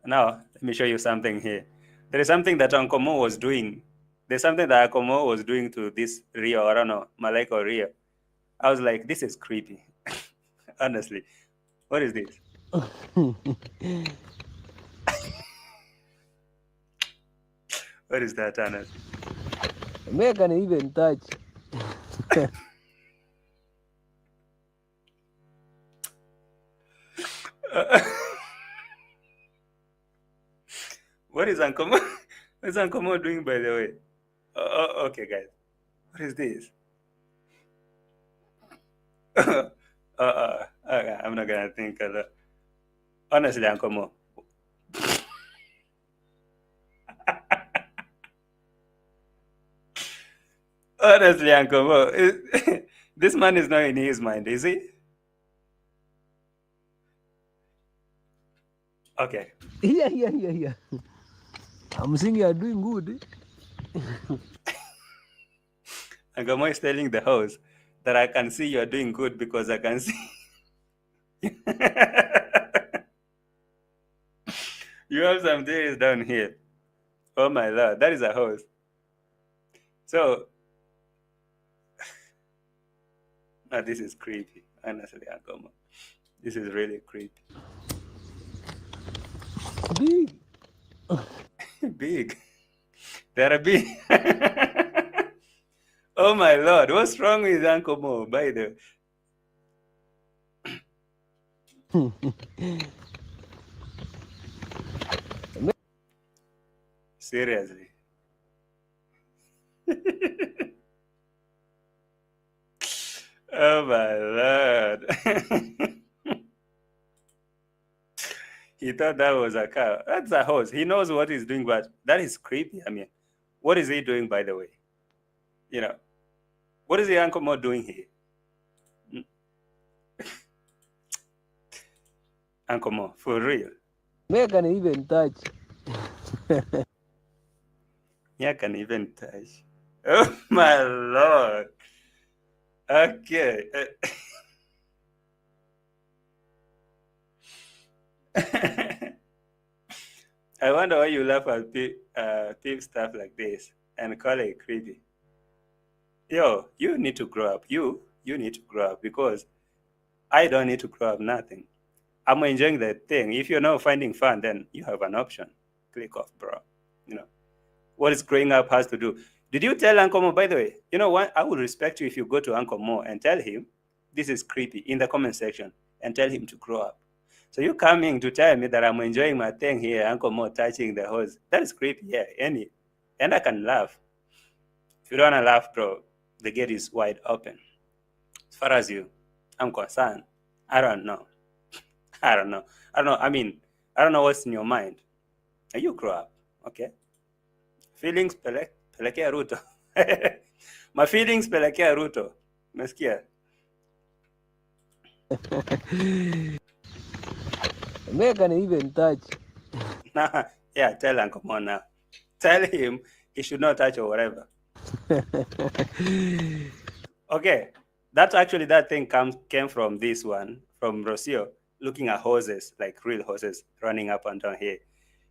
Now, let me show you something here. There is something that Uncle Mo was doing. There's something that Uncle Mo was doing to this Rio, I don't know, Malaika or Rio. I was like, this is creepy. Honestly. What is this? What is that, Anas? I can't even touch. What is Uncle Mo? What's Uncle Mo doing, by the way? Okay, guys. What is this? I'm not gonna think of that. Honestly, Uncle Mo. Honestly, Uncle Mo, this man is not in his mind, is he? Okay. Yeah. I'm saying you are doing good. Uncle Mo is telling the host that I can see you are doing good because I can see. You have some days down here. Oh my Lord, that is a host. So, this is creepy. Honestly, Uncle Mo. This is really creepy. Big. Big. They're big. Oh my Lord, what's wrong with Uncle Mo, by the Seriously. Oh my Lord. He thought that was a cow. That's a horse. He knows what he's doing, but that is creepy. I mean, what is he doing, by the way? You know, what is the Uncle Mo doing here? Uncle Mo, for real. Me can even touch. Yeah, can even touch. Oh my Lord. Okay. I wonder why you laugh at peep stuff like this and call it creepy. Yo, you need to grow up. You need to grow up because I don't need to grow up nothing. I'm enjoying the thing. If you're not finding fun, then you have an option. Click off, bro. You know, what is growing up has to do. Did you tell Uncle Mo, by the way, you know what? I would respect you if you go to Uncle Mo and tell him this is creepy in the comment section and tell him to grow up. So you coming to tell me that I'm enjoying my thing here, Uncle Mo touching the hose. That is creepy, yeah. And I can laugh. If you don't want to laugh, bro, the gate is wide open. As far as I'm concerned, I don't know. I don't know. I mean, I don't know what's in your mind. You grow up, okay? Feelings pelekea Ruto. My feelings pelekea Ruto. Umesikia? Me can even touch. Yeah, tell Uncle Mo now. Tell him he should not touch or whatever. Okay, that thing came from this one, from ROCIO, looking at horses, like real horses, running up and down here.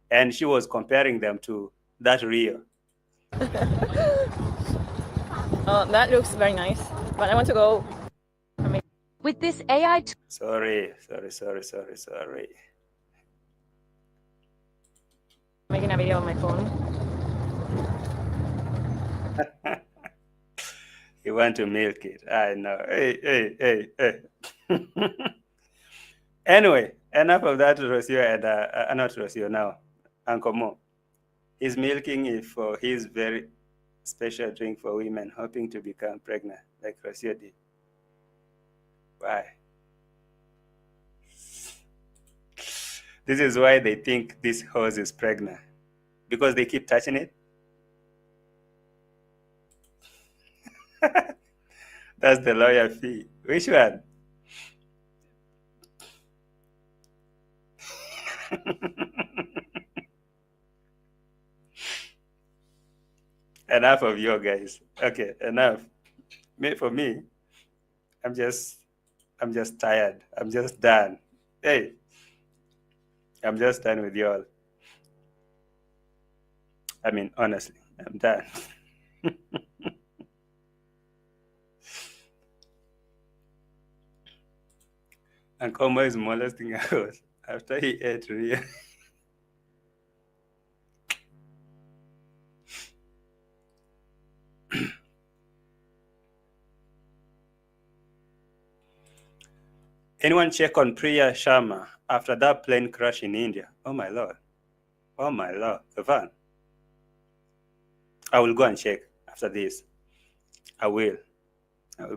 And she was comparing them to that Rio. That looks very nice, but I want to go. With this AI Sorry. Making a video on my phone. You want to milk it. I know. Hey. Anyway, enough of that, ROCIO, and not ROCIO now. Uncle Mo. He's milking it for his very special drink for women hoping to become pregnant, like ROCIO did. Why? This is why they think this horse is pregnant. Because they keep touching it. That's the lawyer fee. Which one? Enough of you guys. Okay, enough. For me, I'm just tired. I'm just done. Hey, I'm just done with y'all. I mean, honestly, I'm done. And Como is molesting us after he ate real. Anyone check on Priya Sharma after that plane crash in India? Oh my Lord. The van. I will go and check after this. I will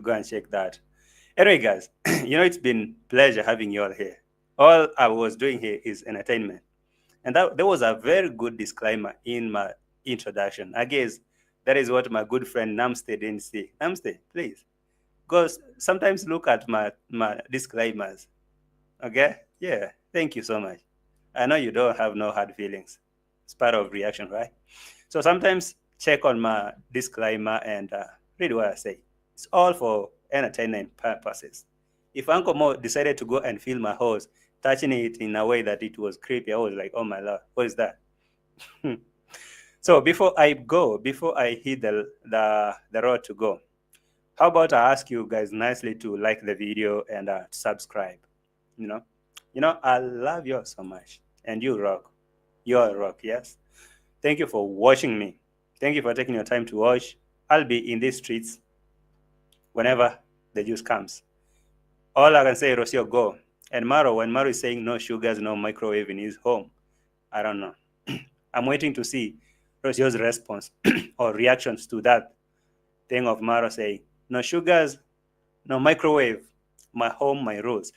go and check that. Anyway, guys, it's been pleasure having you all here. All I was doing here is entertainment. And there was a very good disclaimer in my introduction. I guess that is what my good friend Namste didn't see. Namste, please, go sometimes look at my disclaimers. Okay? Yeah, thank you so much. I know you don't have no hard feelings. It's part of reaction, right? So sometimes check on my disclaimer and read what I say. It's all for entertainment purposes. If Uncle Mo decided to go and film my horse, touching it in a way that it was creepy, I was like, oh my Lord, what is that? So before I hit the road to go, how about I ask you guys nicely to like the video and subscribe? I love you all so much, and you rock. You're a rock, yes. Thank you for watching me. Thank you for taking your time to watch. I'll be in these streets whenever the juice comes. All I can say, ROCIO, go. And Maro, when Maro is saying no sugars, no microwave in his home, I don't know. I'm waiting to see ROCIO's response or reactions to that thing of Maro saying no sugars, no microwave, my home, my rules.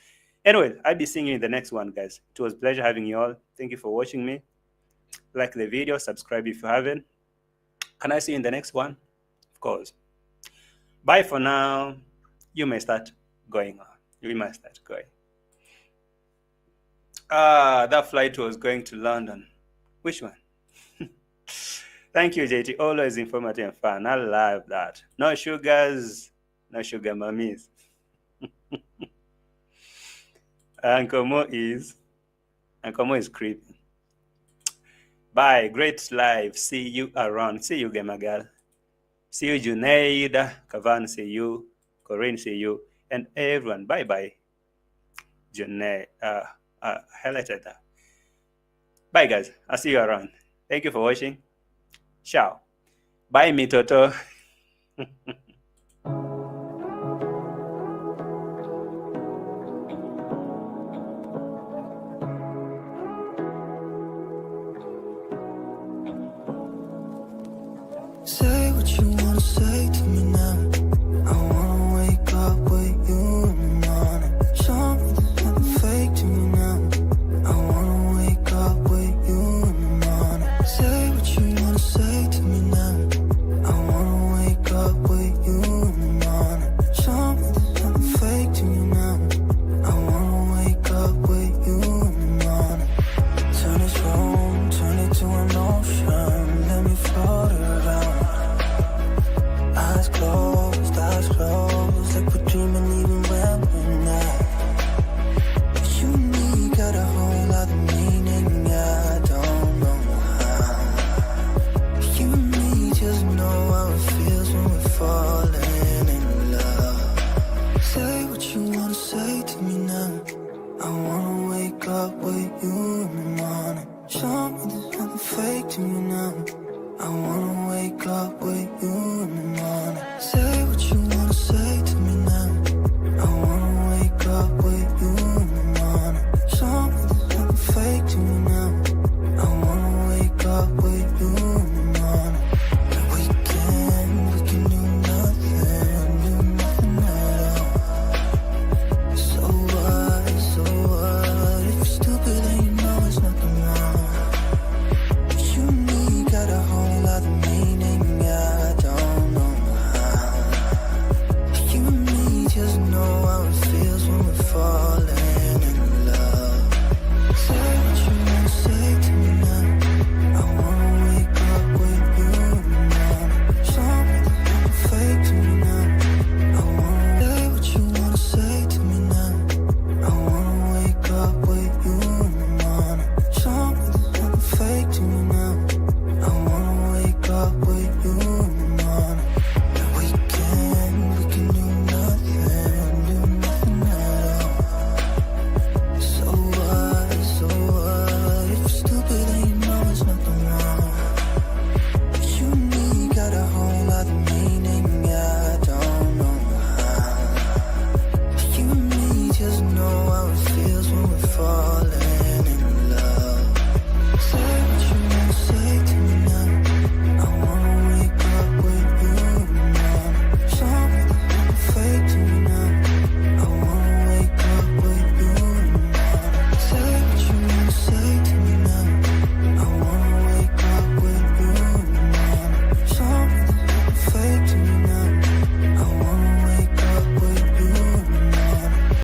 Anyway, I'll be seeing you in the next one, guys. It was a pleasure having you all. Thank you for watching me. Like the video, subscribe if you haven't. Can I see you in the next one? Of course. Bye for now. You may start going on. You must start going. That flight was going to London. Which one? Thank you, JT. Always informative and fun. I love that. No sugars, no sugar mummies. Uncle Mo is creepy. Bye. Great live. See you around. See you, Gamer Girl. See you, Junaid. Kavan, see you. Corinne, see you. And everyone. Bye-bye. Junaid. Highlighted that. Bye, guys. I'll see you around. Thank you for watching. Ciao. Bye, me Toto. Say what you wanna say to me now.